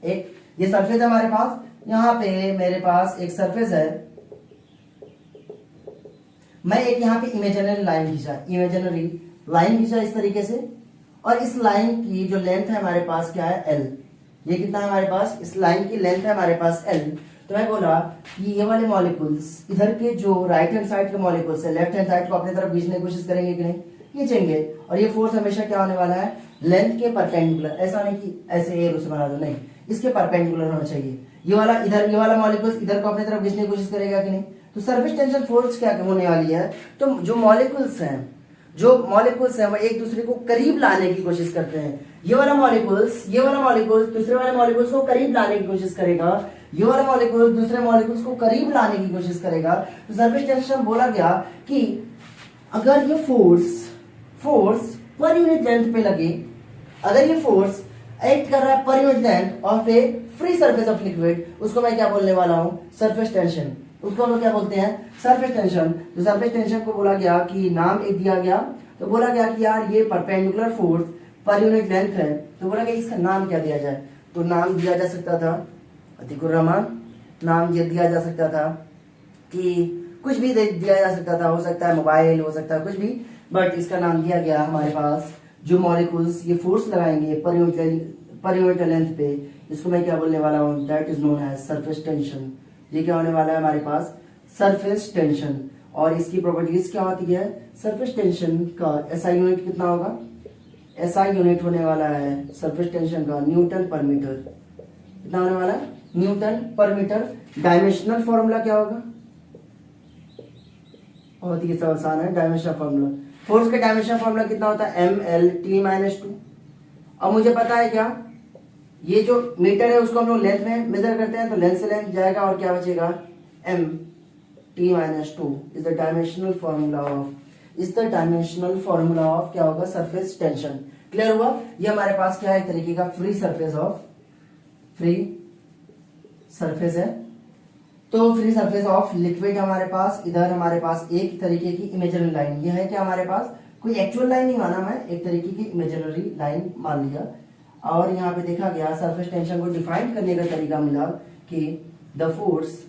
एक ये सरफेस है हमारे पास, यहां पे मेरे पास एक सरफेस है, मैं एक यहाँ पे इमेजिनरी लाइन खींचा इस तरीके से, और इस लाइन की जो लेंथ है हमारे पास क्या है? L। ये कितना है हमारे पास? इस लाइन की लेंथ है हमारे पास L। तो मैं बोला कि ये वाले मॉलिक्यूल्स इधर के जो राइट हैंड साइड के मॉलिक्यूल्स है, लेफ्ट हैंड साइड को अपनी तरफ खींचने की कोशिश करेंगे कि नहीं? खींचेंगे। और ये फोर्स हमेशा क्या होने वाला है? लेंथ के परपेंडिकुलर। ऐसा नहीं कि ऐसे एरो से बना दो, नहीं, इसके परपेंडिकुलर होना चाहिए। ये वाला इधर, ये वाला मॉलिक्यूल्स इधर को अपनी तरफ खींचने की कोशिश करेगा कि नहीं? तो सरफेस टेंशन फोर्स क्या होने वाली है? तो जो मॉलिक्यूल्स हैं वो एक दूसरे को करीब लाने की कोशिश करते हैं। ये वाला मॉलिक्यूल्स दूसरे वाले मॉलिक्यूल्स को करीब लाने की कोशिश करेगा, ये वाला मॉलिक्यूल दूसरे मॉलिक्यूल्स को करीब लाने की कोशिश करेगा। तो सरफेस टेंशन बोला गया कि अगर ये फोर्स पर यूनिट लेंथ पे लगे, अगर ये फोर्स एक्ट कर रहा है per unit length of A free surface of liquid, उसको मैं क्या बोलने वाला हूं? Surface tension. उसको हम लोग क्या बोलते हैं? Surface tension. तो सरफेस टेंशन को बोला गया कि नाम एक दिया गया, तो बोला गया कि यार ये perpendicular force per unit length है, तो बोला गया इसका नाम क्या दिया जाए? तो नाम दिया जा सकता था अतीकुर रहमान, नाम ये दिया जा सकता था कि कुछ भी दिया जा सकता था, हो सकता है मोबाइल, हो सकता है कुछ भी, बट इसका नाम दिया गया हमारे पास जो मॉलिक्यूल्स ये फोर्स लगाएंगे पर यूनिट लेंथ पे, इसको मैं क्या बोलने वाला हूँ? That is known as surface tension. ये क्या होने वाला है हमारे पास? Surface tension. और इसकी प्रॉपर्टीज क्या होती है? सरफेस टेंशन का SI यूनिट कितना होगा? SI यूनिट होने वाला है सरफेस टेंशन का न्यूटन पर मीटर। कितना होने वाला है? न्यूटन पर मीटर। डायमेंशनल फॉर्मूला क्या होगा? बहुत ही आसान है डायमेंशनल फॉर्मूला। फोर्स का डायमेंशनल फॉर्मूला कितना होता है? ML T-2। अब मुझे पता है क्या ये जो मीटर है उसको हम लोग लेंथ में मेजर करते हैं, तो लेंथ से लेंथ जाएगा और क्या बचेगा, m t minus two is the dimensional formula of क्या होगा, सरफेस टेंशन। क्लियर हुआ? ये हमारे पास क्या है, एक तरीके का फ्री सरफेस है। तो फ्री सरफेस ऑफ लिक्विड हमारे पास, इधर हमारे पास एक तरीके की इमेजिनरी लाइन, ये है क्या हमारे पास, कोई एक्चुअल लाइन नहीं माना मैं, एक तरीके की इमेजिनरी लाइन मान लिया। और यहाँ पे देखा गया सरफेस टेंशन को डिफाइन करने का तरीका मिला कि the force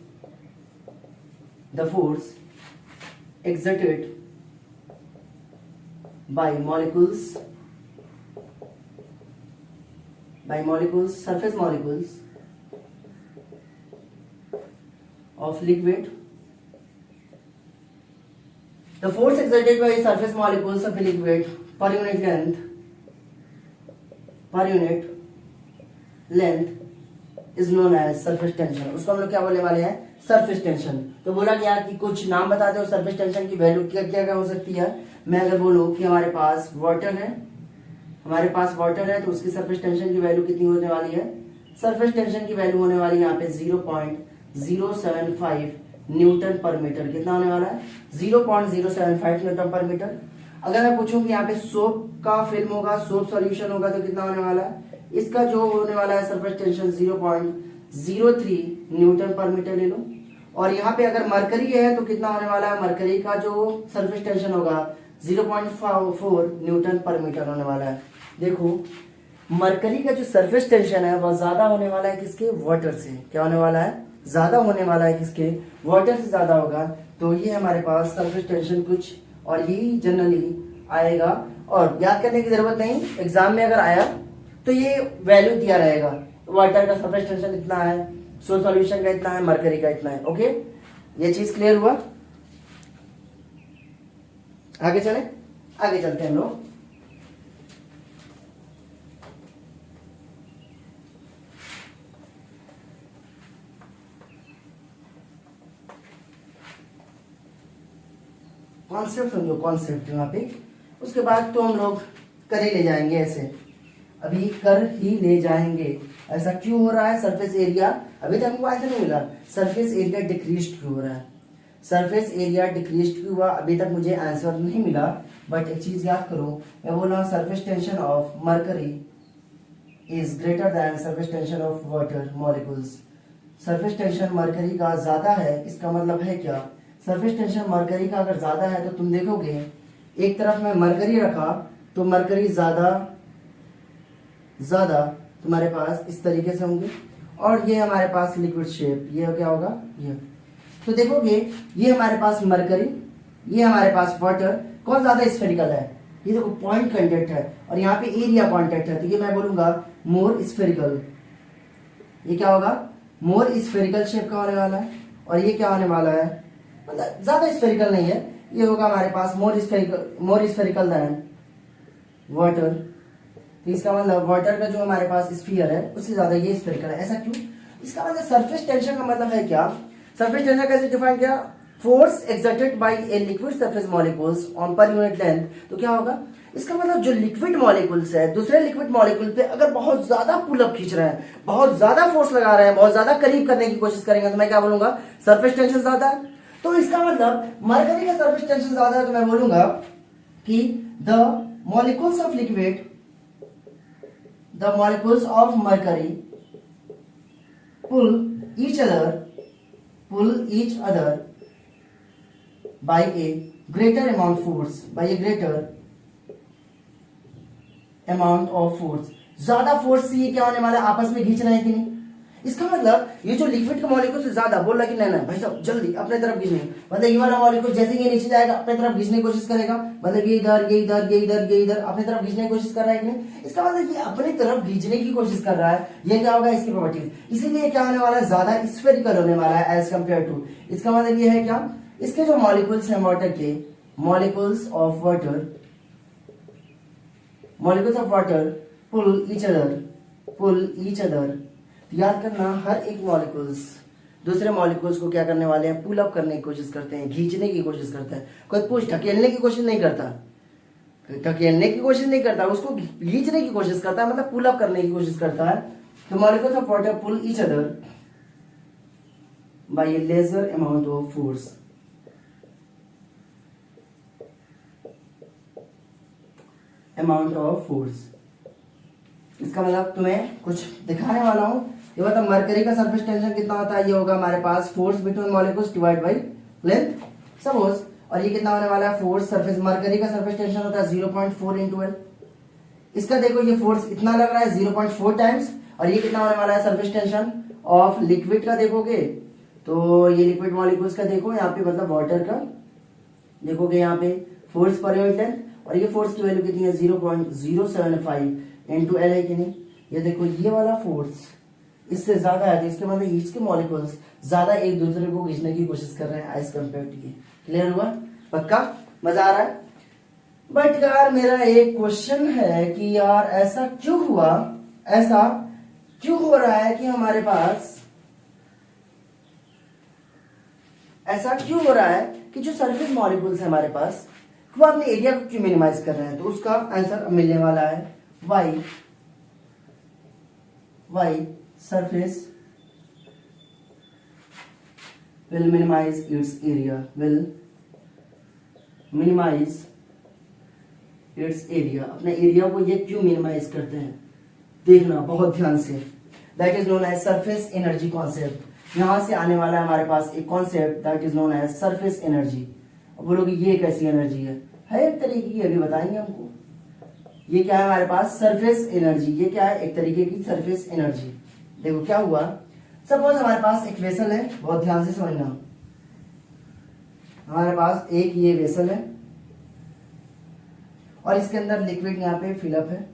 exerted by molecules, surface molecules of liquid, the force exerted by surface molecules of liquid per unit length is known as surface tension। उसको हम लोग क्या बोलने वाले हैं, सरफेस टेंशन। तो बोला गया कि कुछ नाम बता दो सरफेस टेंशन की वैल्यू क्या क्या हो सकती है। मैं अगर बोलूं कि हमारे पास वाटर है तो उसकी सरफेस टेंशन की वैल्यू कितनी होने वाली है, सरफेस टेंशन की वैल्यू होने वाली है यहाँ पे 0.075 न्यूटन पर मीटर। कितना होने वाला है, 0.075 न्यूटन पर मीटर। अगर मैं पूछूं कि यहाँ पे सोप का फिल्म होगा, सोप सॉल्यूशन होगा, तो कितना होने वाला है, इसका जो होने वाला है सरफेस टेंशन 0.03 न्यूटन पर मीटर ले लो। और यहाँ पे अगर मरकरी है तो कितना होने वाला है, मरकरी का जो सरफेस टेंशन होगा 0.4 न्यूटन पर मीटर होने वाला है। देखो मरकरी का जो सरफेस टेंशन है वह ज्यादा होने वाला है किसके, वाटर से। क्या होने वाला है, ज्यादा होने वाला है किसके, वाटर से ज्यादा होगा। तो ये हमारे पास सरफेस टेंशन कुछ और यही जनरली आएगा, और याद करने की जरूरत नहीं, एग्जाम में अगर आया तो ये वैल्यू दिया रहेगा, वाटर का सरफेस टेंशन इतना है, सोप सॉल्यूशन का इतना है, मरकरी का इतना है। ओके, ये चीज क्लियर हुआ? आगे चलते हैं हम लोग। कॉन्सेप्ट समझो, कॉन्सेप्ट यहाँ पे, उसके बाद तो हम लोग कर ही ले जाएंगे, ऐसे अभी कर ही ले जाएंगे। ऐसा क्यों हो रहा है, सरफेस एरिया अभी तक हमको ऐसा नहीं मिला, सरफेस एरिया डिक्रीज्ड क्यों हो रहा है, सरफेस एरिया डिक्रीज्ड क्यों हुआ, अभी तक मुझे आंसर नहीं मिला। बट एक चीज याद करो, मैं बोल रहा हूँ surface tension of mercury is greater than surface tension of water molecules. Surface tension mercury का ज्यादा है, इसका मतलब है क्या, सरफेस टेंशन मरकरी का अगर ज्यादा है तो तुम देखोगे एक तरफ में मरकरी रखा तो मरकरी ज्यादा तुम्हारे पास इस तरीके से होंगे, और ये हमारे पास लिक्विड शेप, ये क्या होगा, ये। तो देखोगे ये हमारे पास मरकरी, ये हमारे पास वाटर, कौन ज्यादा स्फेरिकल है, ये देखो पॉइंट कांटेक्ट है, और यहाँ पे एरिया कांटेक्ट है, तो ये मैं बोलूंगा मोर स्फेरिकल। ये क्या होगा, मोर स्फेरिकल शेप का होने वाला है, और ये क्या होने वाला है, मतलब ज्यादा स्फेरिकल नहीं है, ये होगा हमारे पास मोर स्फेरिकल देन वाटर। तो इसका मतलब वाटर का जो हमारे पास स्फीयर है उससे ज्यादा ये स्फेरिकल है। ऐसा क्यों, इसका मतलब सरफेस टेंशन का मतलब है क्या, सरफेस टेंशन कैसे डिफाइन किया, force exerted by a liquid surface molecules on per unit length. तो क्या होगा, इसका मतलब जो लिक्विड मॉलिक्यूल्स है दूसरे लिक्विड मॉलिक्यूल पे अगर बहुत ज्यादा पुलअप खींच रहे हैं, बहुत ज्यादा फोर्स लगा रहे हैं, बहुत ज्यादा करीब करने की कोशिश करेंगे, तो मैं क्या बोलूंगा, सरफेस टेंशन ज्यादा है। तो इसका मतलब मरकरी का सरफेस टेंशन ज्यादा है, तो मैं बोलूंगा कि the molecules of mercury pull each other by a greater amount of force। ज्यादा फोर्स से ये क्या होने वाला है, आपस में खींच रहे हैं कि नहीं। इसका मतलब ये जो लिक्विड का मॉलिक्यूल से ज्यादा बोल रहा है कि नहीं भाई साहब जल्दी अपने तरफ खींचने, मतलब ये वाला मॉलिक्यूल जैसे ये नीचे जाएगा अपने तरफ खींचने की कोशिश करेगा, मतलब ये इधर अपने तरफ खींचने की कोशिश कर रहा है कि नहीं। इसका मतलब ये अपनी तरफ खींचने की कोशिश कर रहा है, ये क्या होगा, इसकी प्रॉपर्टीज, इसीलिए क्या होने वाला है, ज्यादा स्फेरिकल होने वाला है एज कम्पेयर टू। इसका मतलब ये है क्या, इसके जो मॉलिक्यूल्स हैं वाटर के, molecules of water pull each other. याद करना, हर एक मॉलिक्यूल्स दूसरे मॉलिक्यूल्स को क्या करने वाले हैं, पुल अप करने की कोशिश करते हैं, खींचने की कोशिश करते हैं। कोई पुश ढकेलने की कोशिश नहीं करता, उसको खींचने की कोशिश करता है, मतलब पुल अप करने की कोशिश करता है। The molecules of water pull each other by a lesser amount of force. इसका मतलब तुम्हें कुछ दिखाने वाला हूं। ये बता मरकरी का सरफेस टेंशन कितना होता है, ये होगा हमारे पास force between molecules divide by length suppose. और ये कितना होने वाला है, फोर्स सरफेस मरकरी का सरफेस टेंशन होता है 0.4 into L। इसका देखो ये फोर्स इतना लग रहा है 0.4 टाइम्स, और ये कितना होने वाला है सरफेस टेंशन ऑफ लिक्विड का देखोगे तो ये लिक्विड मॉलिक्यूल्स का देखो यहाँ पे मतलब वाटर का देखोगे यहाँ पे फोर्स पर यूनिट लेंथ, और ये फोर्स की वैल्यू कितनी है 0.075 into L है कि नहीं। ये देखो ये वाला फोर्स इससे ज्यादा है, तो इसके मतलब ईच के मॉलिक्यूल्स ज्यादा एक दूसरे को खींचने की कोशिश कर रहे हैं एज कम्पेयर टू ये। क्लियर हुआ, पक्का मजा आ रहा है। बट यार मेरा एक क्वेश्चन है कि यार ऐसा क्यों हुआ, ऐसा क्यों हो रहा है कि हमारे पास ऐसा क्यों हो रहा है कि जो सरफेस मॉलिक्यूल्स है हमारे पास वो अपने एरिया को क्यों मिनिमाइज कर रहे हैं। तो उसका आंसर मिलने वाला है why surface will minimize its area, अपने एरिया को ये क्यों मिनिमाइज करते हैं, देखना बहुत ध्यान से। That is known as surface energy concept. यहां से आने वाला है हमारे पास एक concept that is known as surface energy. अब बोलोगे ये कैसी एनर्जी है एक तरीके की, अभी बताएंगे हमको। ये क्या है हमारे पास सरफेस एनर्जी, ये क्या है एक तरीके की सरफेस एनर्जी। देखो क्या हुआ, सपोज हमारे पास एक वेसल है, बहुत ध्यान से समझना। हमारे पास एक ये वेसल है और इसके अंदर लिक्विड यहाँ पे फिलअप है।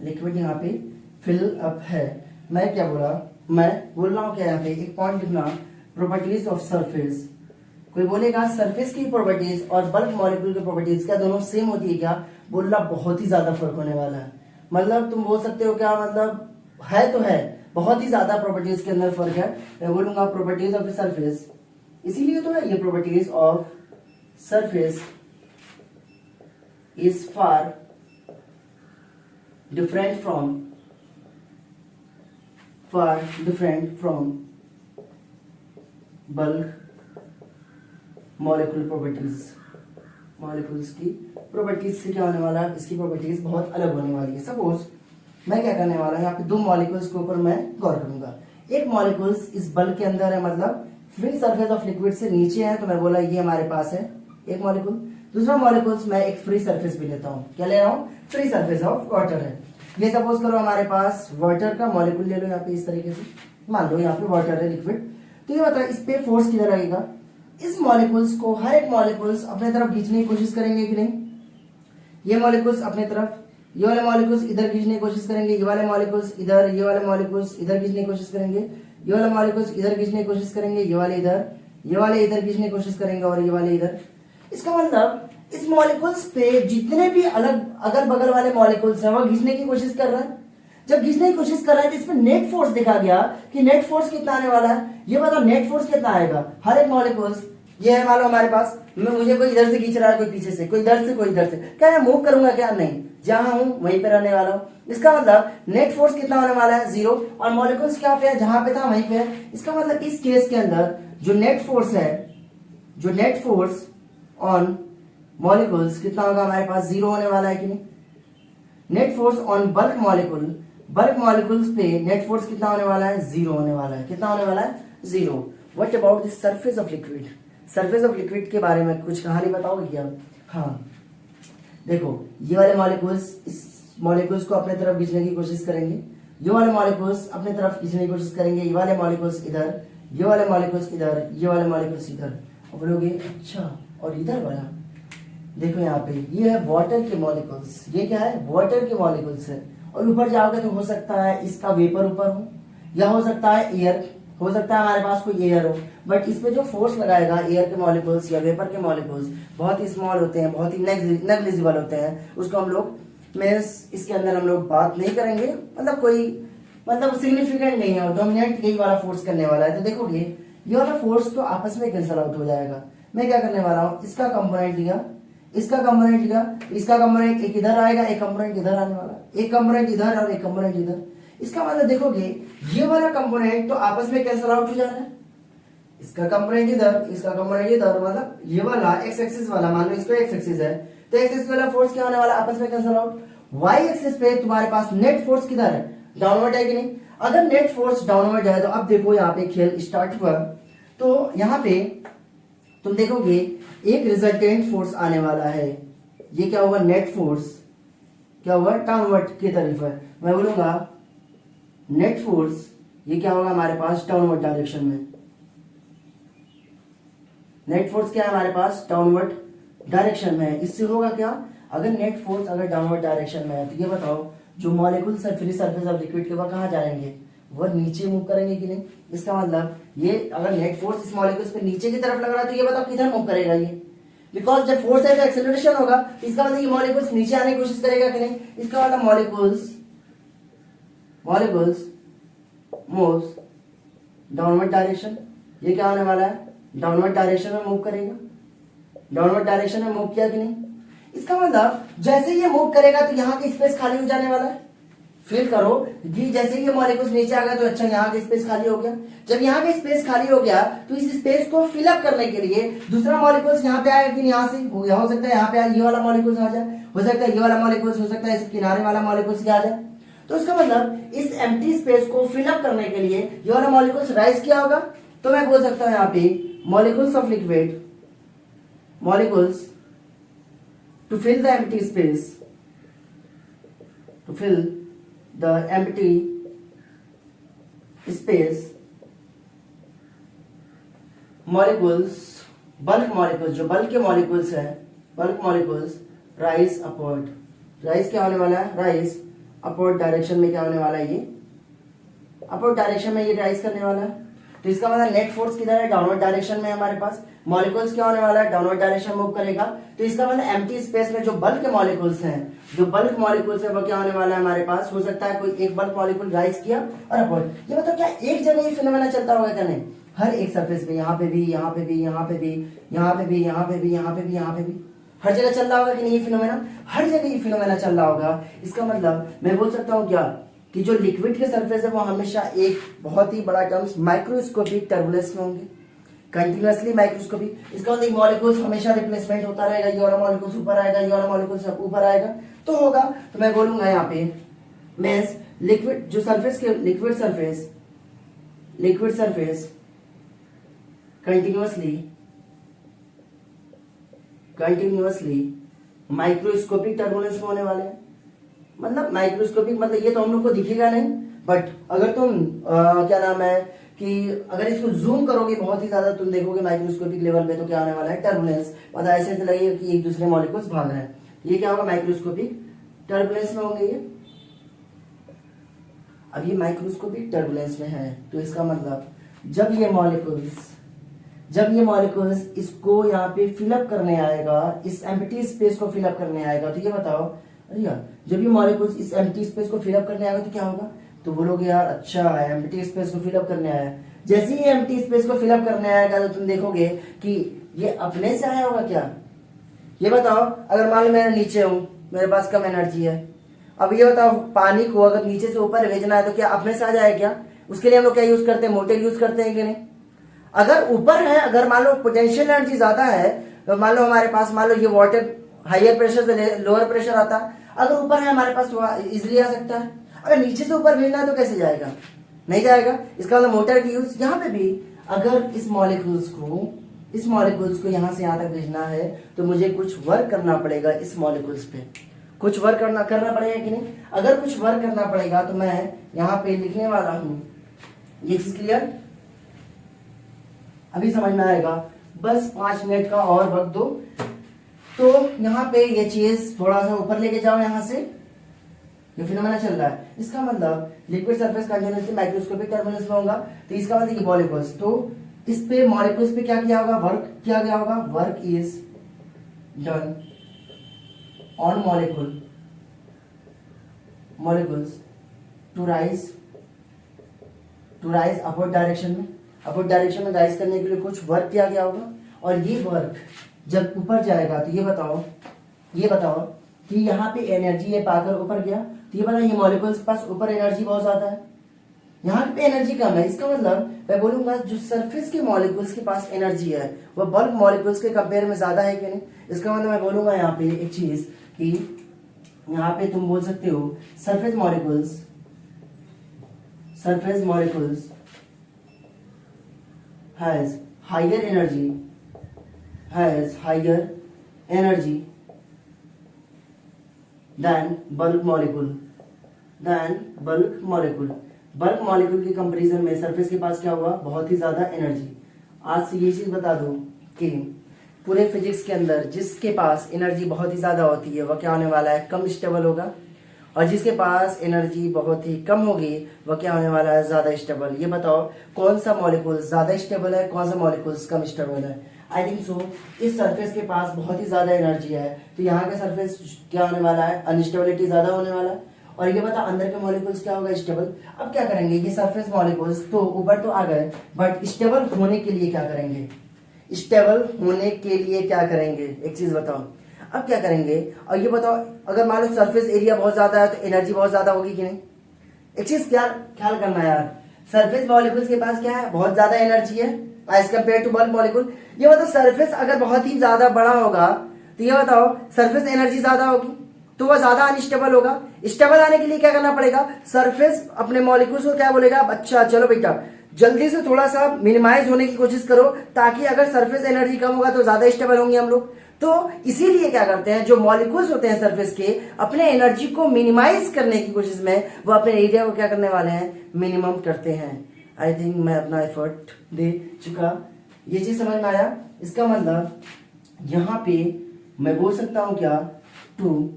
लिक्विड यहाँ पे फिल अप है। मैं क्या बोला, मैं बोल रहा हूं क्या यहाँ पे एक पॉइंट लिखना, प्रॉपर्टीज ऑफ सरफेस। कोई बोलेगा सरफेस की प्रॉपर्टीज और बल्क मॉलिक्यूल की प्रॉपर्टीज क्या दोनों सेम होती है क्या, बोलना बहुत ही ज्यादा फर्क होने वाला है। मतलब तुम बोल सकते हो क्या, मतलब है तो है, बहुत ही ज्यादा प्रॉपर्टीज के अंदर फर्क है। मैं बोलूंगा प्रॉपर्टीज ऑफ सरफेस, इसीलिए तो है ये properties of surface is far different from bulk molecule properties. Molecules की प्रॉपर्टीज से क्या होने वाला है, इसकी प्रॉपर्टीज बहुत अलग होने वाली है। सपोज मैं क्या करने वाला हूं, यहाँ पे दो मॉलिक्यूल्स के ऊपर मैं गौर करूंगा। एक मॉलिक्यूल्स इस बल्क के अंदर है, मतलब फ्री सरफेस ऑफ लिक्विड से नीचे है, तो मैं बोला ये हमारे पास है एक मॉलिक्यूल। दूसरा मॉलिक्यूल्स मैं एक फ्री सरफेस भी लेता हूँ, क्या ले रहा हूँ, फ्री सरफेस ऑफ वाटर है। ये सपोज करो हमारे पास वाटर का मॉलिक्यूल ले लो यहाँ पे इस तरीके से, मान लो यहाँ पे वाटर है लिक्विड। तो ये बताओ इस पे फोर्स किधर आएगा, इस मॉलिक्यूल्स को हर एक मॉलिक्यूल्स अपने तरफ खींचने की कोशिश करेंगे कि नहीं। ये मॉलिक्यूल्स अपने तरफ, ये वाले मॉलिक्यूल्स इधर खींचने की कोशिश करेंगे, ये वाले मॉलिक्यूल्स इधर, ये वाले मॉलिक्यूल्स इधर खींचने की कोशिश करेंगे, ये वाले मॉलिक्यूल्स इधर खींचने की कोशिश करेंगे, ये वाले इधर, ये वाले इधर खींचने की कोशिश करेंगे और ये वाले इधर। इसका मतलब इस मॉलिक्यूल्स पे जितने भी अलग अगल बगल वाले मॉलिक्यूल्स हैं वो खींचने की कोशिश कर रहा है। जब खींचने की कोशिश कर रहा है तो इसमें नेट फोर्स दिखा गया कि नेट फोर्स कितना आने वाला है। ये बताओ नेट फोर्स कितना आएगा, हर एक मॉलिक्यूल्स ये है मान लो हमारे पास, मुझे कोई इधर से खींच रहा है, कोई पीछे से, कोई इधर से, कोई इधर से, क्या मैं मूव करूंगा क्या, नहीं, जहां हूं वहीं पे रहने वाला हूं। इसका मतलब नेट फोर्स कितना होने वाला है, 0, और मॉलिक्यूल्स क्या पे है, जहां पे था वहीं पे है। इसका मतलब इस केस के अंदर जो नेट फोर्स है, जो नेट फोर्स ऑन मॉलिक्यूल्स कितना होगा हमारे पास, 0 होने वाला है कि नहीं। Net force on bulk molecules पे नेट फोर्स कितना होने वाला है, 0 होने वाला है। कितना होने वाला है, 0। What about the surface of liquid, surface of liquid के बारे में कुछ कहानी बताओगे क्या। हाँ देखो ये वाले मॉलिक्यूल्स इस मॉलिक्यूल्स को अपने तरफ खींचने की कोशिश करेंगे, ये वाले मॉलिक्यूल्स अपने तरफ खींचने की कोशिश करेंगे, ये वाले मॉलिक्यूल्स इधर, ये वाले मॉलिक्यूल्स इधर, ये वाले मॉलिक्यूल्स इधर। और बोलोगे अच्छा और इधर वाला देखो यहाँ पे ये है वाटर के मॉलिक्यूल्स, ये क्या है, वाटर के मॉलिक्यूल्स है। और ऊपर जाओगे तो हो सकता है इसका वेपर ऊपर हो, या हो सकता है एयर, हो सकता है हमारे पास कोई एयर हो। बट इस पे जो फोर्स लगाएगा एयर के मॉलिक्यूल्स या वेपर के मॉलिक्यूल्स बहुत ही स्मॉल होते हैं, बहुत ही नेग्लिजिबल होते हैं। उसको हम लोग इसके अंदर हम लोग बात नहीं करेंगे, मतलब कोई मतलब सिग्निफिकेंट नहीं है, डोमिनेंट यही वाला फोर्स करने वाला है। तो देखोगे ये वाला फोर्स तो आपस में कैंसल आउट हो जाएगा। मैं क्या करने वाला हूँ, इसका कंपोनेंट लिया, इसका कंपोनेंट लिखा, इसका कंपोनेंट एक इधर आएगा, एक कंपोनेंट इधर आने वाला, एक कंपोनेंट इधर और एक कंपोनेंट इधर। इसका मतलब देखोगे ये वाला कंपोनेंट तो आपस में कैंसिल आउट हो जा रहा है, इसका कंपोनेंट इधर, इसका कंपोनेंट इधर, मतलब ये वाला एक्स एक्सिस वाला, मान लो इसको एक्स एक्सिस है तो एक्स एक्सिस वाला फोर्स क्या होने वाला, आपस में कैंसिल आउट। वाई एक्सिस पे तुम्हारे पास नेट फोर्स किधर है, डाउनवर्ड है कि नहीं। अगर नेट फोर्स डाउनवर्ड है तो अब देखो यहाँ पे खेल स्टार्ट हुआ, तो यहाँ पे तुम देखोगे एक रिजल्टेंट फोर्स आने वाला है, ये क्या होगा, नेट फोर्स क्या होगा, डाउनवर्ड की तरफ है। मैं बोलूंगा नेट फोर्स, ये क्या होगा हमारे पास डाउनवर्ड डायरेक्शन में, नेट फोर्स क्या है हमारे पास डाउनवर्ड डायरेक्शन में है। इससे होगा क्या, अगर नेट फोर्स अगर डाउनवर्ड डायरेक्शन में है तो ये बताओ जो molecule free surface of liquid के वह कहाँ जाएंगे, वह नीचे मूव करेंगे कि नहीं। इसका मतलब ये अगर नेट फोर्स इस मॉलिक्यूल्स पे नीचे की तरफ लग रहा है तो ये बताओ किधर मूव करेगा ये, बिकॉज जब फोर्स है तो एक्सेलरेशन होगा, इसका मतलब ये मॉलिक्यूल्स नीचे आने की कोशिश करेगा कि नहीं। इसका मतलब मॉलिक्यूल्स मूव्स डाउनवर्ड डायरेक्शन, ये क्या होने वाला है, डाउनवर्ड डायरेक्शन में मूव करेगा, डाउनवर्ड डायरेक्शन में मूव किया कि नहीं। इसका मतलब जैसे ये मूव करेगा तो यहाँ की स्पेस खाली हो जाने वाला है। फील करो कि जैसे ये मॉलिक्यूल्स नीचे आ गया तो अच्छा यहाँ का स्पेस खाली हो गया। जब यहाँ का स्पेस खाली हो गया तो इस स्पेस को फिलअप करने के लिए दूसरा मॉलिक्यूल्स यहाँ पे आएगा कि यहाँ से हो सकता है यहाँ पे ये वाला मॉलिक्यूल्स आ जाए, हो सकता है ये वाला मॉलिक्यूल्स, हो सकता है इस किनारे वाला मॉलिक्यूल्स आ जाए। तो इसका मतलब इस एम्प्टी स्पेस को फिलअप करने के लिए ये वाला मॉलिक्यूल्स राइज किया होगा। तो मैं बोल सकता हूँ यहाँ पे molecules of liquid, molecules to fill the empty space, to fill the empty space, molecules, bulk molecules, जो बल्क के मॉलिक्यूल्स हैं, bulk molecules rise upward, rise क्या होने वाला है, राइज अपवर्ड डायरेक्शन में क्या होने वाला है, ये अपवर्ड डायरेक्शन में ये राइज करने वाला है। तो इसका मतलब नेट फोर्स किधर है, डाउनवर्ड डायरेक्शन में हमारे पास, मॉलिक्यूल्स क्या होने वाला है, डाउनवर्ड डायरेक्शन मूव करेगा। तो इसका मतलब एम्प्टी स्पेस में जो बल्क मॉलिक्यूल्स हैं, जो बल्क मॉलिक्यूल्स है वो क्या होने वाला है हमारे पास, हो सकता है कोई एक बल्क मॉलिक्यूल राइज किया और अपवर्ड। ये मतलब क्या एक जगह ही फिनोमेना चलता होगा क्या, नहीं, हर एक सरफेस पे, यहाँ पे भी, यहाँ पे भी, यहाँ पे भी, यहाँ पे भी, यहाँ पे भी, यहाँ पे भी, यहाँ पे भी, हर जगह चल रहा होगा कि नहीं ये फिनोमेना, हर जगह ये फिनोमेना चल रहा होगा। इसका मतलब मैं बोल सकता हूँ क्या कि जो लिक्विड के सरफेस है वो हमेशा एक बहुत ही बड़ा टर्म्स माइक्रोस्कोपिक टर्बुलेंस में होंगे, कंटिन्यूअसली माइक्रोस्कोपिक। इसका मतलब मॉलिक्यूल्स हमेशा रिप्लेसमेंट होता रहेगा, ये वाला मॉलिक्यूल्स ऊपर आएगा, ये वाला मॉलिक्यूल्स ऊपर आएगा, तो होगा। तो मैं बोलूंगा यहाँ पे मींस लिक्विड जो सरफेस के liquid surface continuously microscopic turbulence में होने वाले हैं। मतलब माइक्रोस्कोपिक मतलब ये तो हम लोग को दिखेगा नहीं, बट अगर तुम क्या नाम है कि अगर इसको जूम करोगे बहुत ही ज्यादा तुम देखोगे माइक्रोस्कोपिक लेवल पे तो क्या आने वाला है, टर्बुलेंस। मतलब ऐसे ऐसे लगेगा कि एक दूसरे मॉलिक्यूल्स भाग रहे हैं, ये क्या होगा, माइक्रोस्कोपिक टर्बुलेंस में होंगे ये। अब ये माइक्रोस्कोपिक टर्बुलेंस में है तो इसका मतलब जब ये मॉलिक्यूल्स इसको यहाँ पे फिलअप करने आएगा, इस एम्प्टी स्पेस को फिलअप करने आएगा, तो ये बताओ अरे यार जब ये मॉलिक्यूल्स इस एम्प्टी स्पेस को फिलअप करने आएगा तो क्या होगा, तो बोलोगे यार अच्छा एम्प्टी स्पेस को फिलअप करने आया। जैसे ही एम्प्टी स्पेस को फिलअप करने आएगा तो तुम देखोगे कि ये अपने से आया होगा क्या, ये बताओ। अगर मान लो मैं नीचे हूं, मेरे पास कम एनर्जी है, अब ये बताओ पानी को अगर नीचे से ऊपर भेजना है तो क्या अपने से आ जाए क्या, उसके लिए हम लोग क्या यूज करते हैं, मोटर यूज करते हैं कि नहीं। अगर ऊपर है, अगर मान लो पोटेंशियल एनर्जी ज्यादा है, तो मान लो हमारे पास, मान लो ये वाटर हाइयर प्रेशर से लोअर प्रेशर आता है, अगर ऊपर है हमारे पास तो इजिली आ सकता है। अगर नीचे से ऊपर भेजना है तो कैसे जाएगा, नहीं जाएगा। इसका मतलब मोटर की यूज यहाँ पे भी, अगर इस मॉलिक्यूल्स को यहाँ से यहाँ तक भेजना है तो मुझे कुछ वर्क करना पड़ेगा, इस मॉलिक्यूल्स पे कुछ वर्क करना पड़ेगा कि नहीं। अगर कुछ वर्क करना पड़ेगा तो मैं यहाँ पे लिखने वाला हूं, ये चीज क्लियर, अभी समझ में आएगा। बस 5 मिनट का और वक्त दो। तो यहाँ पे ये चीज थोड़ा सा ऊपर लेके जाओ, यहाँ से ये फिनोमेना चल रहा है। इसका मतलब liquid surface continuously microscopic turbulence में होगा, तो इसका मतलब ये मॉलिक्यूल्स, तो इस पे मॉलिक्यूल्स पे क्या किया होगा, वर्क किया गया होगा, work is done on molecules to rise upward direction में, अपवर्ड डायरेक्शन में राइज करने के लिए कुछ वर्क किया गया होगा, और ये वर्क जब ऊपर जाएगा तो ये बताओ कि यहाँ पे एनर्जी ये पाकर ऊपर गया, तो ये बताओ ये मॉलिक्यूल्स के पास ऊपर एनर्जी बहुत ज्यादा है, यहाँ पे एनर्जी कम है। इसका मतलब मैं बोलूंगा जो सरफेस के मॉलिक्यूल्स के पास एनर्जी है वो बल्क मॉलिक्यूल्स के कंपेयर में ज्यादा है कि नहीं। इसका मतलब मैं बोलूंगा यहाँ पे एक चीज कि यहाँ पे तुम बोल सकते हो surface molecules has higher energy than bulk molecule. Bulk molecule के कंपैरिजन में सरफेस के पास क्या हुआ, बहुत ही ज्यादा एनर्जी। आज से ये चीज बता दो कि पूरे फिजिक्स के अंदर जिसके पास एनर्जी बहुत ही ज्यादा होती है वह क्या होने वाला है, कम स्टेबल होगा, और जिसके पास एनर्जी बहुत ही कम होगी वह क्या होने वाला है, ज्यादा स्टेबल। ये बताओ कौन सा मॉलिक्यूल ज्यादा स्टेबल है, कौन सा मॉलिक्यूल कम स्टेबल है। आई थिंक सो इस सरफेस के पास बहुत ही ज्यादा एनर्जी है, तो यहाँ का सरफेस क्या होने वाला है, अनस्टेबिलिटी ज्यादा होने वाला है। और ये बता अंदर के मॉलिक्यूल्स क्या होगा, स्टेबल। अब क्या करेंगे, ये सरफेस मॉलिक्यूल्स तो ऊपर तो आ गए, बट स्टेबल होने के लिए क्या करेंगे, एक चीज बताओ अब क्या करेंगे। और ये बताओ अगर मान लो सरफेस एरिया बहुत ज्यादा है तो एनर्जी बहुत ज्यादा होगी कि नहीं। एक चीज क्या ख्याल करना है यार, सरफेस मॉलिक्यूल्स के पास क्या है, बहुत ज्यादा एनर्जी है as compare to bulk molecule. ये बताओ सरफेस अगर बहुत ही ज्यादा बड़ा होगा तो ये बताओ सरफेस एनर्जी ज्यादा होगी तो वह ज्यादा अनस्टेबल होगा। स्टेबल आने के लिए क्या करना पड़ेगा, सरफेस अपने मॉलिक्यूल्स को क्या बोलेगा, अच्छा चलो बेटा जल्दी से थोड़ा सा मिनिमाइज होने की कोशिश करो, ताकि अगर सरफेस एनर्जी कम होगा तो ज्यादा स्टेबल होंगे हम लोग। तो इसीलिए क्या करते हैं, जो मॉलिक्यूल्स होते हैं सरफेस के, अपने एनर्जी को मिनिमाइज करने की कोशिश में वो अपने एरिया को क्या करने वाले हैं, मिनिमम करते हैं। आई थिंक मैं अपना एफर्ट दे चुका, ये चीज समझ में आया। इसका मतलब यहां पे मैं बोल सकता हूं क्या, टू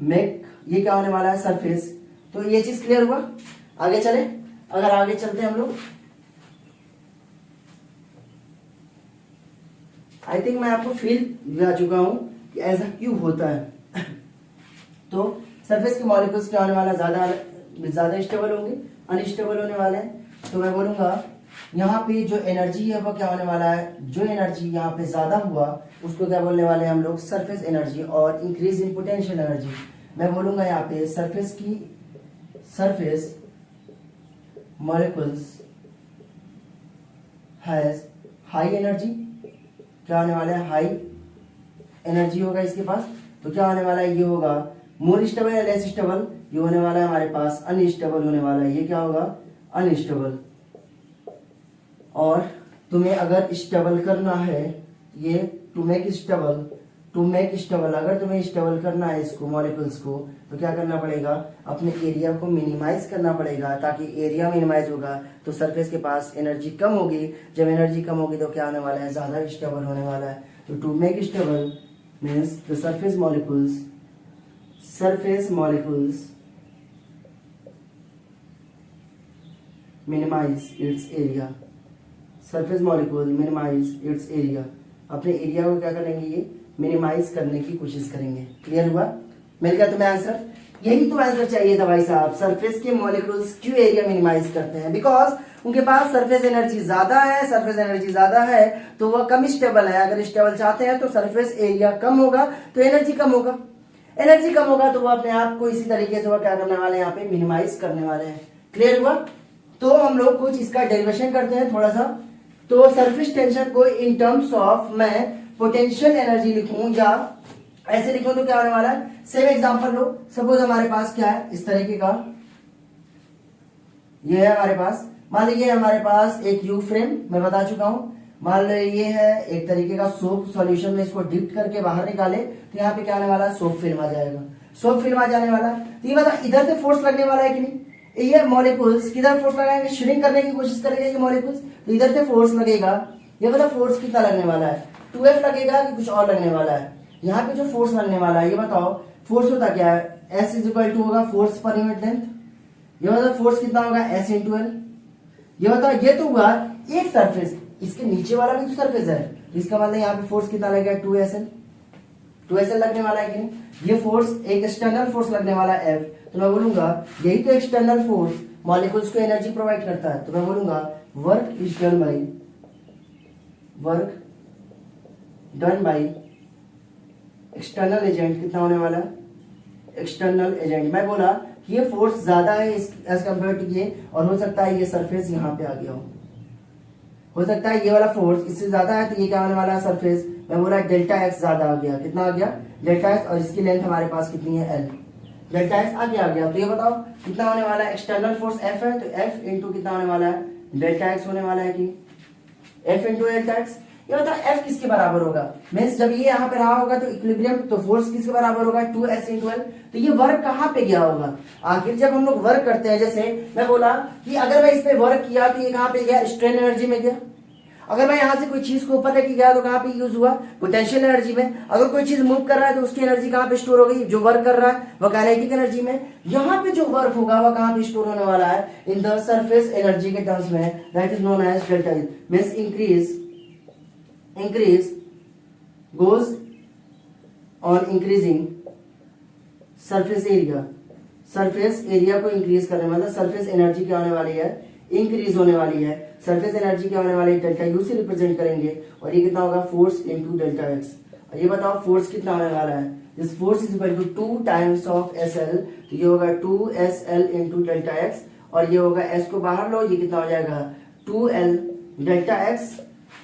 मेक, ये क्या होने वाला है, सरफेस। तो ये चीज क्लियर हुआ। आगे चले, अगर आगे चलते हैं हम लोग, आई थिंक मैं आपको फील दिला चुका हूं कि ऐसा क्यों होता है। तो सरफेस के मॉलिक्यूल्स क्या होने वाला, ज्यादा स्टेबल होंगे, अनस्टेबल होने वाले हैं। तो मैं बोलूंगा यहाँ पे जो एनर्जी है वो क्या होने वाला है, जो एनर्जी यहाँ पे ज्यादा हुआ उसको क्या बोलने वाले हैं हम लोग, सरफेस एनर्जी। और इंक्रीज इन पोटेंशियल एनर्जी, मैं बोलूंगा यहाँ पे surface molecules has high energy, क्या होने वाला है, हाई एनर्जी होगा इसके पास। तो क्या होने वाला है, ये होगा मोर स्टेबल या लेस स्टेबल, ये होने वाला है हमारे पास अनस्टेबल होने वाला है, ये क्या होगा, अनस्टेबल। और तुम्हें अगर स्टेबल करना है, ये टू मेक स्टेबल, अगर तुम्हें स्टेबल करना है इसको, मॉलिक्यूल्स को, तो क्या करना पड़ेगा, अपने एरिया को मिनिमाइज करना पड़ेगा। ताकि एरिया मिनिमाइज होगा तो सरफेस के पास एनर्जी कम होगी, जब एनर्जी कम होगी तो क्या होने वाला है, ज्यादा स्टेबल होने वाला है। तो to make stable means the surface molecules minimize its area, surface molecule minimize its area, अपने एरिया को क्या करेंगे, ये मिनिमाइज करने की कोशिश करेंगे। क्लियर हुआ, मिल गया तुम्हें आंसर। यही तो आंसर चाहिए था भाई साहब, सरफेस के मॉलिक्यूल्स क्यों एरिया मिनिमाइज करते हैं, बिकॉज उनके पास सरफेस एनर्जी ज्यादा है तो वह कम स्टेबल है। अगर स्टेबल चाहते हैं तो सरफेस एरिया कम होगा तो एनर्जी कम होगा, तो वो अपने आप को इसी तरीके से वो क्या करने वाले हैं, यहाँ पे मिनिमाइज करने वाले हैं। क्लियर हुआ। तो हम लोग कुछ इसका डेरिवेशन करते हैं थोड़ा सा। तो सरफेस टेंशन को इन टर्म्स ऑफ मैं पोटेंशियल एनर्जी लिखूं या ऐसे लिखूं तो क्या होने वाला है, सेम एग्जांपल लो। सपोज हमारे पास क्या है, इस तरीके का ये है हमारे पास, मान लीजिए हमारे पास एक यू फ्रेम, मैं बता चुका हूं। मान लो ये है एक तरीके का सोप सॉल्यूशन में, इसको डिप करके बाहर निकाले तो यहाँ पे क्या आने वाला है, सोप फिल्म आ जाएगा, सोप फिल्म आ जाने वाला है। तो ये बता इधर से फोर्स लगने वाला है कि नहीं, ये मॉलिक्यूल्स किधर फोर्स लगाएंगे, श्रिंक करने की कोशिश करेंगे ये मॉलिक्यूल्स, तो इधर से फोर्स लगेगा। ये बता फोर्स कितना लगने वाला है, 2F लगेगा कि कुछ और लगने वाला है। यहाँ पे जो फोर्स लगने वाला है, ये बताओ फोर्स होता क्या है, S इक्वल टू होगा फोर्स पर यूनिट लेंथ। ये बताओ फोर्स कितना होगा, S इंटू एल। ये बताओ ये तो हुआ एक सरफेस, इसके नीचे वाला भी तो सरफेस है, तो इसका मतलब यहाँ पे फोर्स कितना लगेगा, 2SL लगने वाला है कि नहीं। ये फोर्स एक एक्सटर्नल फोर्स लगने वाला है F, तो मैं बोलूंगा यही तो एक्सटर्नल फोर्स मॉलिक्यूल्स को एनर्जी प्रोवाइड करता है। तो मैं बोलूंगा work is done done by external agent कितना होने वाला है, एक्सटर्नल एजेंट। मैं बोला कि ये फोर्स ज्यादा है एज कम्पेयर टू ये, और हो सकता है ये सरफेस यहाँ पे आ गया हो सकता है ये वाला फोर्स इससे ज्यादा है, तो ये क्या होने वाला है सरफेस। मैं बोला डेल्टा एक्स ज्यादा आ गया, कितना आ गया डेल्टा एक्स, और इसकी लेंथ हमारे पास कितनी है एल, डेल्टा एक्स आगे आ गया। तो ये बताओ कितना होने वाला है, एक्सटर्नल फोर्स एफ है तो एफ इंटू कितना होने वाला है डेल्टा एक्स होने वाला है कि एफ इंटू डेल्टा एक्स। ये बताओ एफ किसके बराबर होगा, मींस जब ये यहाँ पे रहा होगा तो इक्विलिब्रियम, तो फोर्स किसके बराबर होगा 2s इंटू एल। तो ये वर्क कहाँ पे गया होगा, आखिर जब हम लोग वर्क करते हैं, जैसे मैं बोला कि अगर मैं इस पे वर्क किया तो ये कहाँ पे गया, स्ट्रेन एनर्जी में गया। अगर मैं यहाँ से कोई चीज को ऊपर लेके गया तो कहाँ पे यूज हुआ, पोटेंशियल एनर्जी में। अगर कोई चीज मूव कर रहा है तो उसकी एनर्जी कहाँ पे स्टोर हो गई, जो वर्क कर रहा है वो काइनेटिक एनर्जी में। यहाँ पे जो वर्क होगा वो कहाँ पे स्टोर होने वाला है, इन द सरफेस एनर्जी के टर्म्स में, that is known as delta E. Means increase goes on increasing surface area. Surface area को इंक्रीज करने मतलब सरफेस एनर्जी क्या होने वाली है, इंक्रीज होने वाली है। सरफेस एनर्जी क्या होने वाली है, डेल्टा यू से रिप्रेजेंट करेंगे, और ये कितना होगा फोर्स इनटू डेल्टा एक्स। और ये बताओ फोर्स कितना होने वाला है, this force is equal to 2 times of S L, तो ये होगा 2SL इंटू डेल्टा एक्स, और ये होगा एस को बाहर लो, ये कितना हो जाएगा 2L डेल्टा एक्स।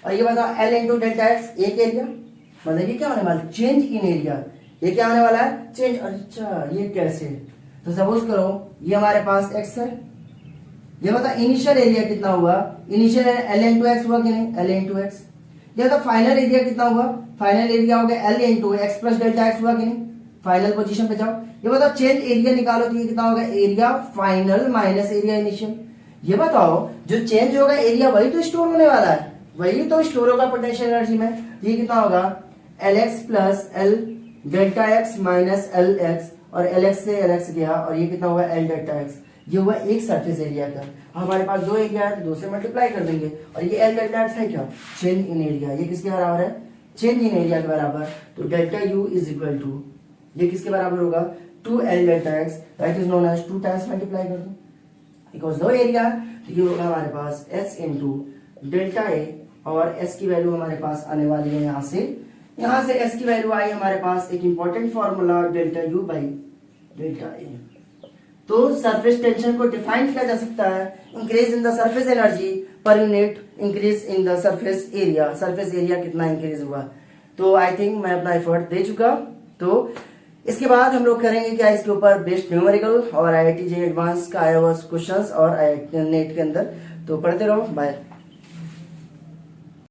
और ये बताओ L इंटू डेल्टा एक्स एक एरिया, मतलब ये क्या होने वाला है, चेंज इन एरिया। ये क्या होने वाला है, चेंज। अच्छा ये कैसे, तो सपोज करो ये हमारे पास x है, ये बता इनिशियल एरिया कितना हुआ, इनिशियल L इंटू एक्स हुआ कि नहीं, L इंटू एक्स। ये बता फाइनल एरिया कितना हुआ, फाइनल एरिया हो गया L into x plus delta x हुआ कि नहीं, फाइनल पोजीशन पे जाओ। ये बताओ चेंज एरिया निकालो तो ये कितना होगा, area final minus area initial. ये बताओ जो चेंज होगा एरिया वही तो स्टोर होने वाला है, वही तो स्टोर होगा पोटेंशियल एनर्जी में। ये कितना होगा Lx plus L delta x minus LX, और Lx से Lx गया, और ये कितना होगा L डेल्टा एक्स। ये हुआ एक सरफेस एरिया का। हमारे पास दो एरिया है तो दो से मल्टीप्लाई कर देंगे, और ये L डेल्टा एक्स है क्या, चेंज इन एरिया। ये किसके बराबर है, चेंज इन एरिया के बराबर। तो delta U is equal to, ये किसके बराबर होगा 2L delta X, that is known as 2 times multiply कर दो, बिकॉज दो एरिया तो ये होगा हमारे पास S इंटू डेल्टा ए, और S की वैल्यू हमारे पास आने वाली है यहाँ से S की वैल्यू आई हमारे पास एक important formula delta U by delta A. तो सरफेस टेंशन को डिफाइन किया जा सकता है, increase in the surface energy per unit increase in the surface area. Surface area कितना इंक्रीज हुआ, तो आई थिंक मैं अपना एफर्ट दे चुका। तो इसके बाद हम लोग करेंगे क्या, इसके ऊपर बेस्ड न्यूमेरिकल और IIT JEE एडवांस का आया हुआ क्वेश्चंस और IIT नेट के अंदर। तो पढ़ते रहो, बाय।